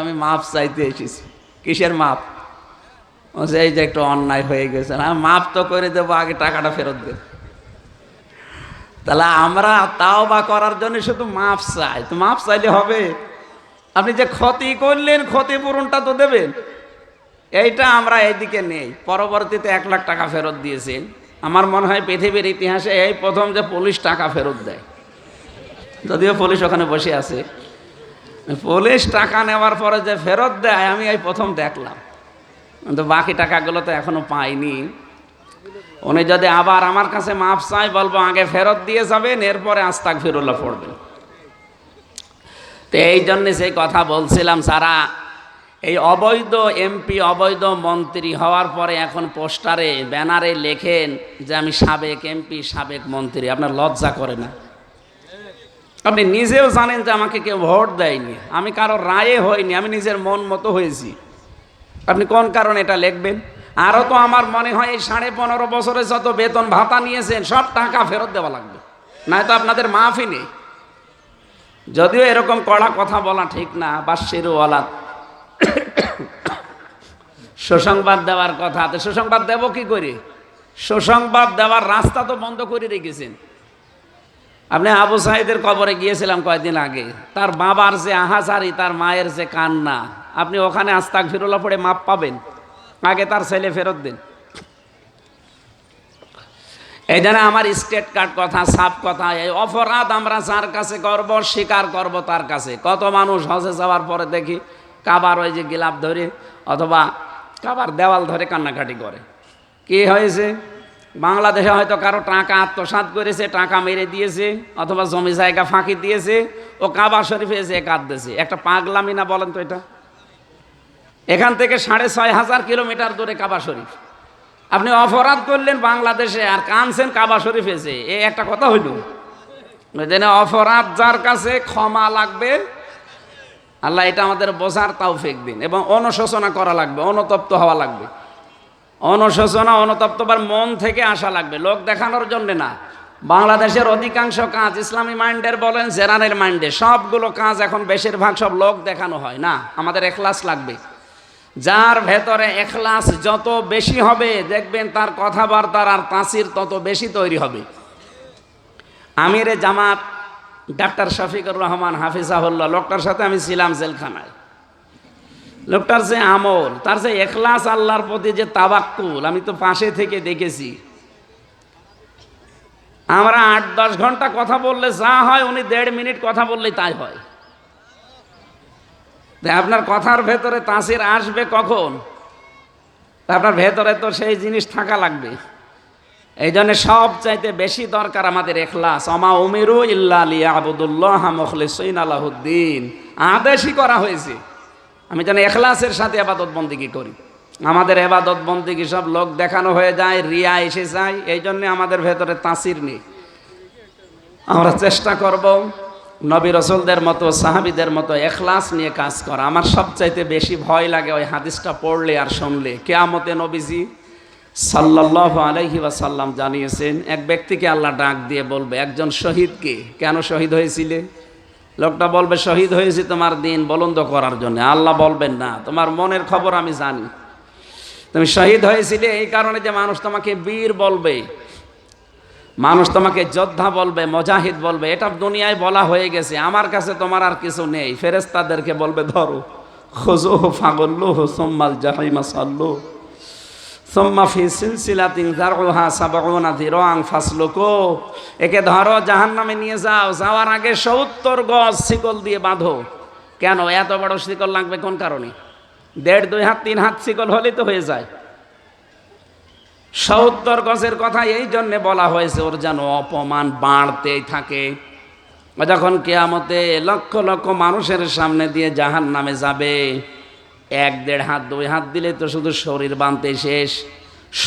Speaker 1: আমি মাপ চাইতে এসেছি। কিসের মাপ? বলছে এই যে একটু অন্যায় হয়ে গেছে। না, মাপ তো করে দেবো, আগে টাকাটা ফেরত দেব। তাহলে আমরা তাওবা করার জন্য শুধু মাপ চাই, তো মাপ চাইলে হবে? আপনি যে ক্ষতি করলেন, ক্ষতিপূরণটা তো দেবেন। এইটা আমরা এইদিকে নেই। পরবর্তীতে 1 লাখ টাকা ফেরত দিয়েছেন। আমার মনে হয় পৃথিবীর ইতিহাসে এই প্রথম যে পুলিশ টাকা ফেরত দেয়, যদিও পুলিশ ওখানে বসে আছে। পুলিশ টাকা নেওয়ার পরে যে ফেরত দেয়, আমি এই প্রথম দেখলাম। কিন্তু বাকি টাকাগুলো তো এখনো পাইনি। উনি যদি আবার আমার কাছে মাফ চাই, বলবো আগে ফেরত দিয়ে যাবেন, এরপরে আস্তাগফিরুল্লাহ পড়বেন। তো এই জন্যে সেই কথা বলছিলাম, সারা এই অবৈধ এমপি, অবৈধ মন্ত্রী হওয়ার পরে এখন পোস্টারে ব্যানারে লেখেন যে আমি সাবেক এমপি, সাবেক মন্ত্রী। আপনার লজ্জা করে না? আপনি নিজেও জানেন যে আমাকে কেউ ভোট দেয়নি, আমি কারো রায়ে হইনি, আমি নিজের মন মতো হয়েছি। আপনি কোন কারণে এটা লিখবেন? আরও তো আমার মনে হয় এই 15.5 বছরে যত বেতন ভাতা নিয়েছেন সব টাকা ফেরত দেওয়া লাগবে, নয়তো আপনাদের মাফই নেই। যদিও এরকম কড়া কথা বলা ঠিক না, বাশিরওয়ালা সুসংবাদ দেওয়ার কথা। তো সুসংবাদ দেব কি করে? সুসংবাদ দেওয়ার রাস্তা তো বন্ধ করে রেখেছেন। আপনি আবু সাইদের কবরে গিয়েছিলাম কয়েকদিন আগে, তার বাবার যে আহাজারি, তার মায়ের যে কান্না, আপনি ওখানে আস্তাগফিরুল্লাহ পড়ে মাপ পাবেন? আগে তার ছেলে ফেরত দেন। এই জন্য আমার স্টেট কার্ড কথা, সাপ কথা, এই অপরাধ আমরা যার কাছে করব, স্বীকার করব তার কাছে। কত মানুষ হজে যাওয়ার পরে দেখি কাবার ওই যে গিলাপ ধরে অথবা কাবার দেওয়াল ধরে কান্নাকাটি করে। কি হয়েছে? বাংলাদেশে হয়তো কারো টাকা আত্মসাৎ করেছে, টাকা মেরে দিয়েছে, অথবা জমি জায়গা ফাঁকি দিয়েছে, ও কাবা শরীফে এসে কাঁদতেছে। একটা পাগলামি না বলেন তো এটা? এখান থেকে 6,500 কিলোমিটার দূরে কাবা শরীফ। আপনি অপরাধ করলেন বাংলাদেশে আর কাঁদছেন কাবা শরীফ এসে, এই একটা কথা হইল? অপরাধ যার কাছে ক্ষমা লাগবে, আল্লাহ এটা আমাদের বোঝার তৌফিক দিন, এবং অনুশোচনা করা লাগবে, অনুতপ্ত হওয়া লাগবে। অনুশোচনা, অনুতপ্তবার মন থেকে আসা লাগবে, লোক দেখানোর জন্য না। বাংলাদেশের অধিকাংশ কাজ, ইসলামী মাইন্ডের বলেন, জেনারেল মাইন্ডের সবগুলো কাজ এখন বেশিরভাগ সব লোক দেখানো হয় না। আমাদের এখলাস লাগবে। যার ভেতরে এখলাস যত বেশি হবে, দেখবেন তার কথাবার্তার আর তাসির তত বেশি তৈরি হবে। আমিরে জামাত ডাক্তার শফিকুর রহমান হাফিজাহুল্লাহ, লোকটার সাথে আমি ছিলাম জেলখানায়। লোকটার যে আমল, তার যে এখলাস, আল্লাহর প্রতি যে তাওয়াক্কুল, আমি তো পাশে থেকে দেখেছি। আমরা 8-10 ঘন্টা কথা বললে যা হয়, উনি 1.5 মিনিট কথা বললেই তাই হয়। আপনার কথার ভেতরে তাসির আসবে কখন? আপনার ভেতরে তো সেই জিনিস থাকা লাগবে। এই জন্য সবচাইতে বেশি দরকার আমাদের এখলাস। ওমা উমিরু ইল্লা লিয়াবুদুল্লাহ মুখলিসিনা লাহুদ্দিন, আদেশই করা হয়েছে আমি যেন এখলাসের সাথে ইবাদত বন্দেগী করি। আমাদের ইবাদত বন্দেগী সব লোক দেখানো হয়ে যায়, রিয়া এসে যায়। এই জন্য আমাদের ভেতরে তাসির নেই। আমরা চেষ্টা করব নবী রাসূলদের মতো সাহাবীদের মতো ইখলাস নিয়ে কাজ করা। আমার সবচাইতে বেশি ভয় লাগে ওই হাদিসটা পড়লে আর শুনলে। কিয়ামতে নবীজি সাল্লাল্লাহু আলাইহি ওয়াসাল্লাম জানিয়েছেন, এক ব্যক্তিকে আল্লাহ ডাক দিয়ে বলবে, একজন শহীদকে, কেন শহীদ হয়েছিলে? লোকটা বলবে, শহীদ হয়েছি তোমার দিন বুলন্দ করার জন্য। আল্লাহ বলবেন, না, তোমার মনের খবর আমি জানি। তুমি শহীদ হয়েছিলে এই কারণে যে মানুষ তোমাকে বীর বলবে, মানুষ তোমাকে যোদ্ধা বলবে, মুজাহিদ বলবে, এটা দুনিয়ায় বলা হয়ে গেছে। আমার কাছে তোমার আর কিছু নেই। ফেরেশতাদেরকে বলবে, ধরো, খুযুহু ফাগুল্লুহু সুম্মাল জাহিমা সাল্লু সুম্মা ফি সিলসিলাতিন যারউহা সাবউনা যিরাআন ফাসলুকু। একে ধরো, জাহান্নামে নিয়ে যাও, যাওয়ার আগে 70 গজ শিকল দিয়ে বাঁধো। কেন এত বড় শিকল লাগবে? কোন কারণে? 1.5, 2 হাত, 3 হাত শিকল হলেই তো হয়ে যায়। 70 গজের কথা এই জন্যে বলা হয়েছে, ওর যেন অপমান বাড়তেই থাকে। যখন কিয়ামতে লক্ষ লক্ষ মানুষের সামনে দিয়ে জাহান্নামে যাবে, 1, 1.5 হাত, 2 হাত দিলে তো শুধু শরীর বাঁধতে শেষ।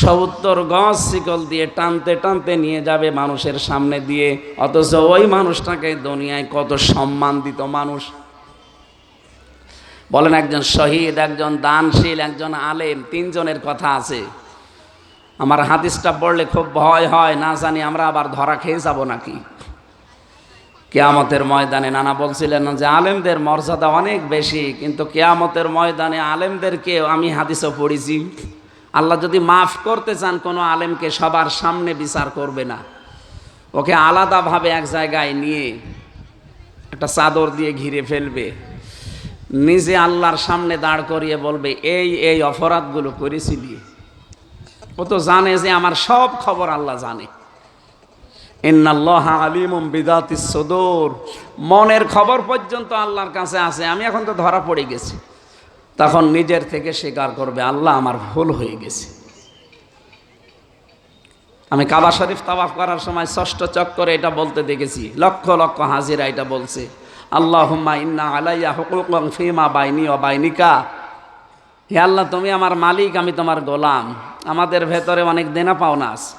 Speaker 1: 70 গজ শিকল দিয়ে টানতে টানতে নিয়ে যাবে মানুষের সামনে দিয়ে। অথচ ওই মানুষটাকে দুনিয়ায় কত সম্মান দিত মানুষ। বলেন, একজন শহীদ, একজন দানশীল, একজন আলেম, 3 জনের কথা আছে। আমার হাদিসটা পড়লে খুব ভয় হয়, না জানি আমরা আবার ধরা খেয়ে যাব নাকি কিয়ামতের ময়দানে। নানা বলছিলেন যে আলেমদের মর্যাদা অনেক বেশি, কিন্তু কিয়ামতের ময়দানে আলেমদেরকে আমি হাদিসও পড়েছি, আল্লাহ যদি মাফ করতে চান কোনো আলেমকে সবার সামনে বিচার করবে না, ওকে আলাদাভাবে এক জায়গায় নিয়ে একটা চাদর দিয়ে ঘিরে ফেলবে, নিজে আল্লাহর সামনে দাঁড় করিয়ে বলবে, এই এই অপরাধগুলো করেছিলি। ও তো জানে যে আমার সব খবর আল্লাহ জানে। ইন্নাল্লাহা আলিমুম বিযাতিস সুদূর, মনের খবর পর্যন্ত আল্লাহর কাছে আছে। আমি এখন তো ধরা পড়ে গেছি। তখন নিজের থেকে স্বীকার করবে, আল্লাহ আমার ভুল হয়ে গেছে। আমি কাবা শরীফ তাওয়াফ করার সময় 6ষ্ঠ চক্করে এটা বলতে দেখেছি, লক্ষ লক্ষ হাজিরা এটা বলছে, আল্লাহুম্মা ইন্না আলাইয়া হুকুকান ফীমা বাইনি ওয়া বাইনিকা। হে আল্লাহ, তুমি আমার মালিক, আমি তোমার গোলাম। আমাদের ভেতরে অনেক দেনা পাওনা আছে।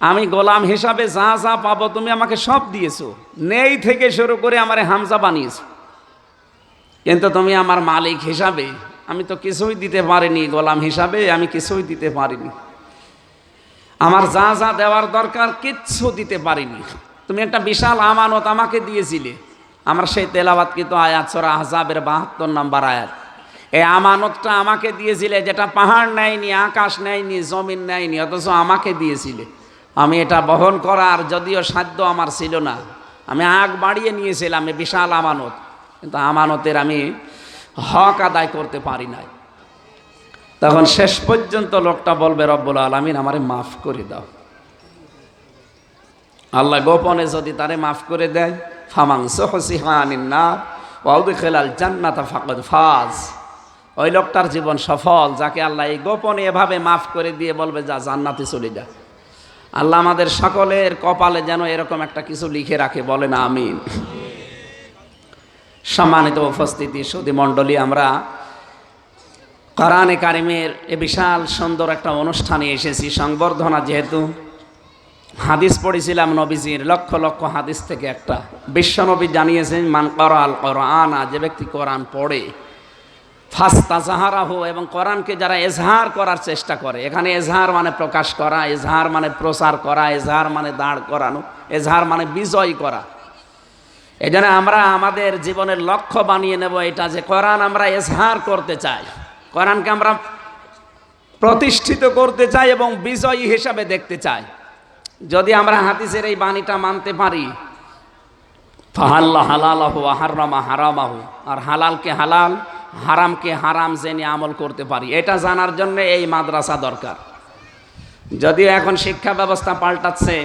Speaker 1: আমি গোলাম হিসাবে যা যা পাবো তুমি আমাকে সব দিয়েছো, নেই থেকে শুরু করে আমারে হামজা বানিয়েছো, কিন্তু তুমি আমার মালিক হিসাবে আমি তো কিছুই দিতে পারিনি। গোলাম হিসাবে আমি কিছুই দিতে পারিনি। আমার যা যা দেওয়ার দরকার কিচ্ছু দিতে পারিনি। তুমি একটা বিশাল আমানত আমাকে দিয়েছিলে। আমার সেই তেলাওয়াতকৃত আয়াত সূরা আহজাবের 72 নম্বর আয়াত। এই আমানতটা আমাকে দিয়েছিলে, যেটা পাহাড় নেয়নি, আকাশ নেয়নি, জমিন নেয়নি, অথচ আমাকে দিয়েছিলে। আমি এটা বহন করার যদিও সাধ্য আমার ছিল না, আমি আগ বাড়িয়ে নিয়েছিলাম এই বিশাল আমানত, কিন্তু আমানতের আমি হক আদায় করতে পারি নাই। তখন শেষ পর্যন্ত লোকটা বলবে, রব্বুল আলামিন আমারে মাফ করে দাও। আল্লাহ গোপনে যদি তারে মাফ করে দেয়, ফামান সুহসিহা আনিন নার ওয়া উদখিলাল জান্নাতা ফাকাদ ফাজ, ওই লোকটার জীবন সফল, যাকে আল্লাহ এই গোপনে এভাবে মাফ করে দিয়ে বলবে, যা জান্নাতে চলে যা। আল্লাহ আমাদের সকলের কপালে যেন এরকম একটা কিছু লিখে রাখে, বলে না আমিন। সম্মানিত উপস্থিতি, সুধী মণ্ডলী, আমরা কোরআনে কারিমের এ বিশাল সুন্দর একটা অনুষ্ঠানে এসেছি। সংবর্ধনা যেহেতু, হাদিস পড়েছিলাম নবীজির, লক্ষ লক্ষ হাদিস থেকে একটা। বিশ্বনবী জানিয়েছেন, মান ক্বারাআল কোরআনা, যে ব্যক্তি কোরআন পড়ে, ফাস্তাজাহারাহু, এবং কোরআনকে যারা এজহার করার চেষ্টা করে, এখানে এজহার মানে প্রকাশ করা, এজহার মানে প্রচার করা, এজহার মানে দাঁড় করানো, এজহার মানে বিজয় করা। এই জন্য আমরা আমাদের জীবনের লক্ষ্য বানিয়ে নেব এটা, যে কোরআন আমরা এজহার করতে চাই, কোরআনকে আমরা প্রতিষ্ঠিত করতে চাই এবং বিজয়ী হিসাবে দেখতে চাই। যদি আমরা হাদিসের এই বাণীটা মানতে পারি, ফাহাল্লা হালালাহু ওয়া হাররামা হারামাহু, আর হালালকে হালাল, হারামকে হারাম জেনে আমল করতে পারি, এটা জানার জন্য এই মাদ্রাসা দরকার। যদিও এখন শিক্ষা ব্যবস্থা পাল্টাচ্ছে,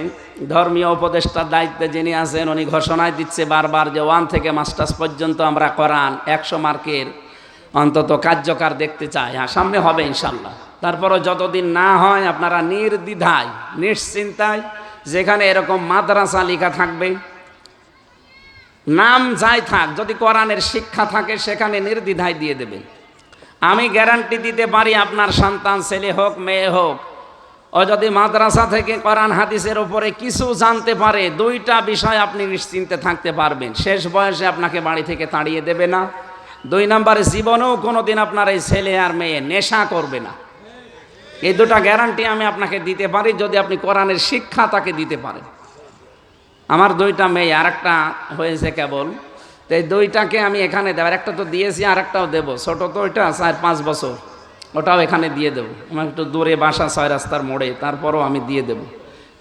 Speaker 1: ধর্মীয় উপদেষ্টার দায়িত্বে যিনি আছেন উনি ঘোষণায় দিচ্ছে বারবার যে 1 থেকে মাস্টার্স পর্যন্ত আমরা কোরআন 100 মার্কের অন্তত কার্যকর দেখতে চাই। হ্যাঁ, সামনে হবে ইনশাল্লাহ। তারপরও যতদিন না হয়, আপনারা নির্দ্বিধায়, নিশ্চিন্তায়, যেখানে এরকম মাদ্রাসা লেখা থাকবে, নাম যাই থাক, যদি কোরআনের শিক্ষা থাকে সেখানে নির্দ্বিধায় দিয়ে দেবেন। আমি গ্যারান্টি দিতে পারি, আপনার সন্তান ছেলে হোক মেয়ে হোক, ও যদি মাদ্রাসা থেকে কোরআন হাদিসের উপরে কিছু জানতে পারে, দুইটা বিষয় আপনি নিশ্চিন্তে থাকতে পারবেন, শেষ বয়সে আপনাকে বাড়ি থেকে তাড়িয়ে দেবে না। দুই নম্বরে জীবনেও কোনোদিন আপনার এই ছেলে আর মেয়ে নেশা করবে না। এই দুটা গ্যারান্টি আমি আপনাকে দিতে পারি যদি আপনি কোরআনের শিক্ষা তাকে দিতে পারেন। আমার দুইটা মেয়ে, আরেকটা হয়েছে কেবল, তো এই দুইটাকে আমি এখানে দেবো। একটা তো দিয়েছি, আরেকটাও দেবো। ছোটো তো ওইটা 4-5 বছর, ওটাও এখানে দিয়ে দেবো। আমার একটু দূরে বাসা, 6 রাস্তার মোড়ে, তারপরও আমি দিয়ে দেব।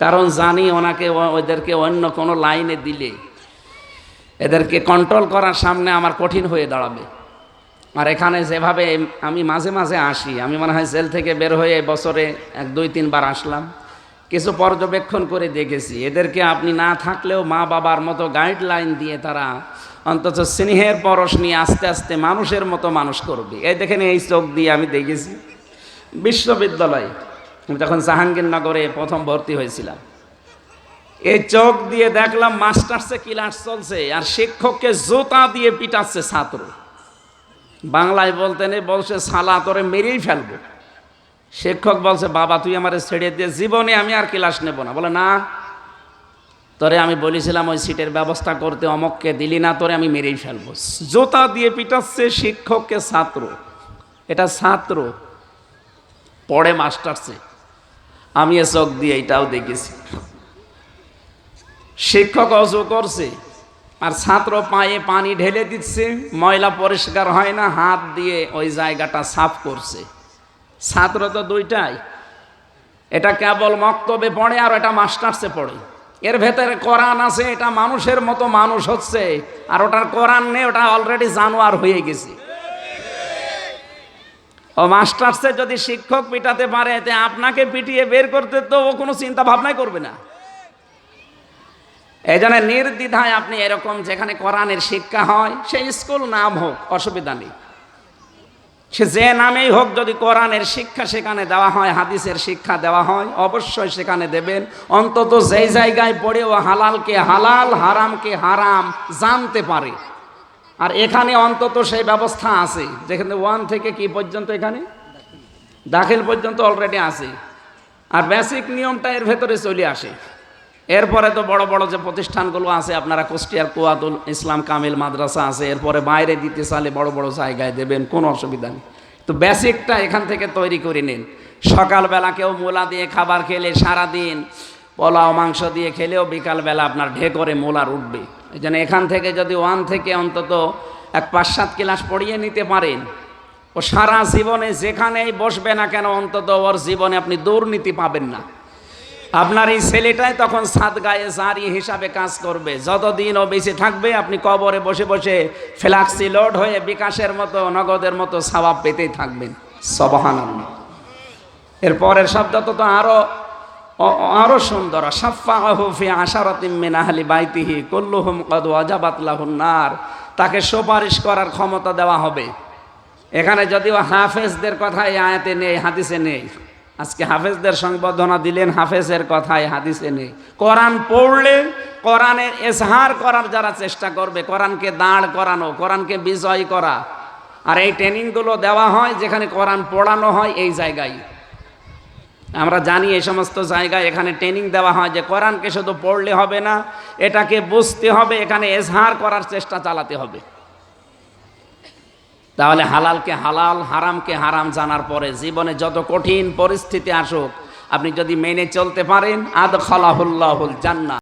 Speaker 1: কারণ জানি ওনাকে ওদেরকে অন্য কোনো লাইনে দিলে এদেরকে কন্ট্রোল করার সামনে আমার কঠিন হয়ে দাঁড়াবে। আর এখানে যেভাবে আমি মাঝে মাঝে আসি, আমি মনে হয় জেল থেকে বের হয়ে বছরে 1-2-3 বার আসলাম, কিছু পর্যবেক্ষণ করে দেখেছি এদেরকে আপনি না থাকলেও মা বাবার মতো গাইডলাইন দিয়ে তারা অন্তত স্নেহের পরশ নিয়ে আস্তে আস্তে মানুষের মতো মানুষ করবে। এই দেখেন, এই চোখ দিয়ে আমি দেখেছি বিশ্ববিদ্যালয়ে, আমি তখন জাহাঙ্গীরনগরে প্রথম ভর্তি হয়েছিলাম, এই চোখ দিয়ে দেখলাম মাস্টার্সে ক্লাস চলছে আর শিক্ষককে জুতা দিয়ে পিটাচ্ছে ছাত্র। বাংলায় বলতে নেই, বলছে শালা তোরে মেরেই ফেলবো। শিক্ষক বলছে বাবা তুই আমারে ছেড়ে দিয়ে, জীবনে আমি আর ক্লাস নেব না। বলে না, তোরে আমি বলেছিলাম ওই সিটের ব্যবস্থা করতে, অমককে দিলি না, তোরে আমি মেরেই ফেলবো। জুতা দিয়ে পিটাচ্ছে শিক্ষককে ছাত্র। এটা ছাত্র পড়ে মাস্টার্সে, আমি এ চোখ দিয়ে এটাও দেখেছি। শিক্ষক অজু করছে আর ছাত্র পায়ে পানি ঢেলে দিচ্ছে, ময়লা পরিষ্কার হয় না, হাত দিয়ে ওই জায়গাটা সাফ করছে। ছাত্র তো দুইটাই, এটা কেবল মক্তবে পড়ে আর এটা মাস্টার্সে পড়ে। এর ভেতরে কোরআন আছে, এটা মানুষের মতো মানুষ হচ্ছে, আর ওটার কোরআন নেই, ওটা অলরেডি জানোয়ার হয়ে গেছে। ও মাস্টার্সে যদি শিক্ষক পিটাতে পারে, এতে আপনাকে পিটিয়ে বের করতে তো ও কোনো চিন্তা ভাবনাই করবে না। এই জন্য নির্দ্বিধায় আপনি এরকম যেখানে কোরআনের শিক্ষা হয়, সেই স্কুল নাম হোক, অসুবিধা নেই, সে যে নামেই হোক, যদি কোরআনের শিক্ষা সেখানে দেওয়া হয়, হাদিসের শিক্ষা দেওয়া হয়, অবশ্যই সেখানে দেবেন। অন্তত যেই জায়গায় পড়ে ও হালালকে হালাল, হারামকে হারাম জানতে পারে। আর এখানে অন্তত সেই ব্যবস্থা আছে, যেখানে 1 থেকে কি পর্যন্ত, এখানে দাখিল পর্যন্ত অলরেডি আছে, আর বেসিক নিয়মটা এর ভেতরে চলে আসে। এরপরে তো বড় বড় যে প্রতিষ্ঠানগুলো আছে, আপনারা কুষ্টিয়ার কুয়াতুল ইসলাম কামিল মাদ্রাসা আছে, এরপরে বাইরে দিতে চাইলে বড় বড় জায়গায় দেবেন, কোনো অসুবিধা নেই। তো বেসিকটা এখান থেকে তৈরি করে নিন। সকালবেলা কেউ মূলা দিয়ে খাবার খেলে, সারাদিন পোলাও মাংস দিয়ে খেলেও বিকালবেলা আপনার ঢেকরে মোলার উঠবে। এই জন্য এখান থেকে যদি 1 থেকে অন্তত 5-7 ক্লাস পড়িয়ে নিতে পারেন, ও সারা জীবনে যেখানেই বসবে না কেন, অন্তত ওর জীবনে আপনি দুর্নীতি পাবেন না। আপনার এই ছেলেটাই তখন সাদগায়ে জারি হিসাবে কাজ করবে। যতদিন ও বেঁচে থাকবে, আপনি কবরে বসে বসে ফ্ল্যাক্সি লোড হয়ে বিকাশের মতো, নগদের মতো সওয়াব পেতেই থাকবেন। সুবহানাল্লাহ। এর পরের শব্দ তো আরো সুন্দর, শাফাআহু ফি আশারাতিন মিন আহলি বাইতিহি কুল্লুহুম ক্বাদ ওয়াজাবাত লাহুন নার। তাকে সুপারিশ করার ক্ষমতা দেওয়া হবে। এখানে যদিও হাফেজদের কথা এই আয়াতে নেই, হাদিসে নেই। আজকে হাফেজদের সংবর্ধনা দিলেন, হাফেজের কথায় হাদিসে নেই। কোরআন পড়লে কোরআনের এজহার করার যারা চেষ্টা করবে, কোরআনকে দাঁড় করানো, কোরআনকে বিজয় করা, আর এই ট্রেনিংগুলো দেওয়া হয় যেখানে কোরআন পড়ানো হয়, এই জায়গায় আমরা জানি এই সমস্ত জায়গায় এখানে ট্রেনিং দেওয়া হয় যে কোরআনকে শুধু পড়লে হবে না, এটাকে বুঝতে হবে, এখানে এজহার করার চেষ্টা চালাতে হবে। তাহলে হালালকে হালাল, হারামকে হারাম জানার পরে জীবনে যত কঠিন পরিস্থিতি আসুক, আপনি যদি মেনে চলতে পারেন, আদখালাহুল্লাহুল জান্নাহ।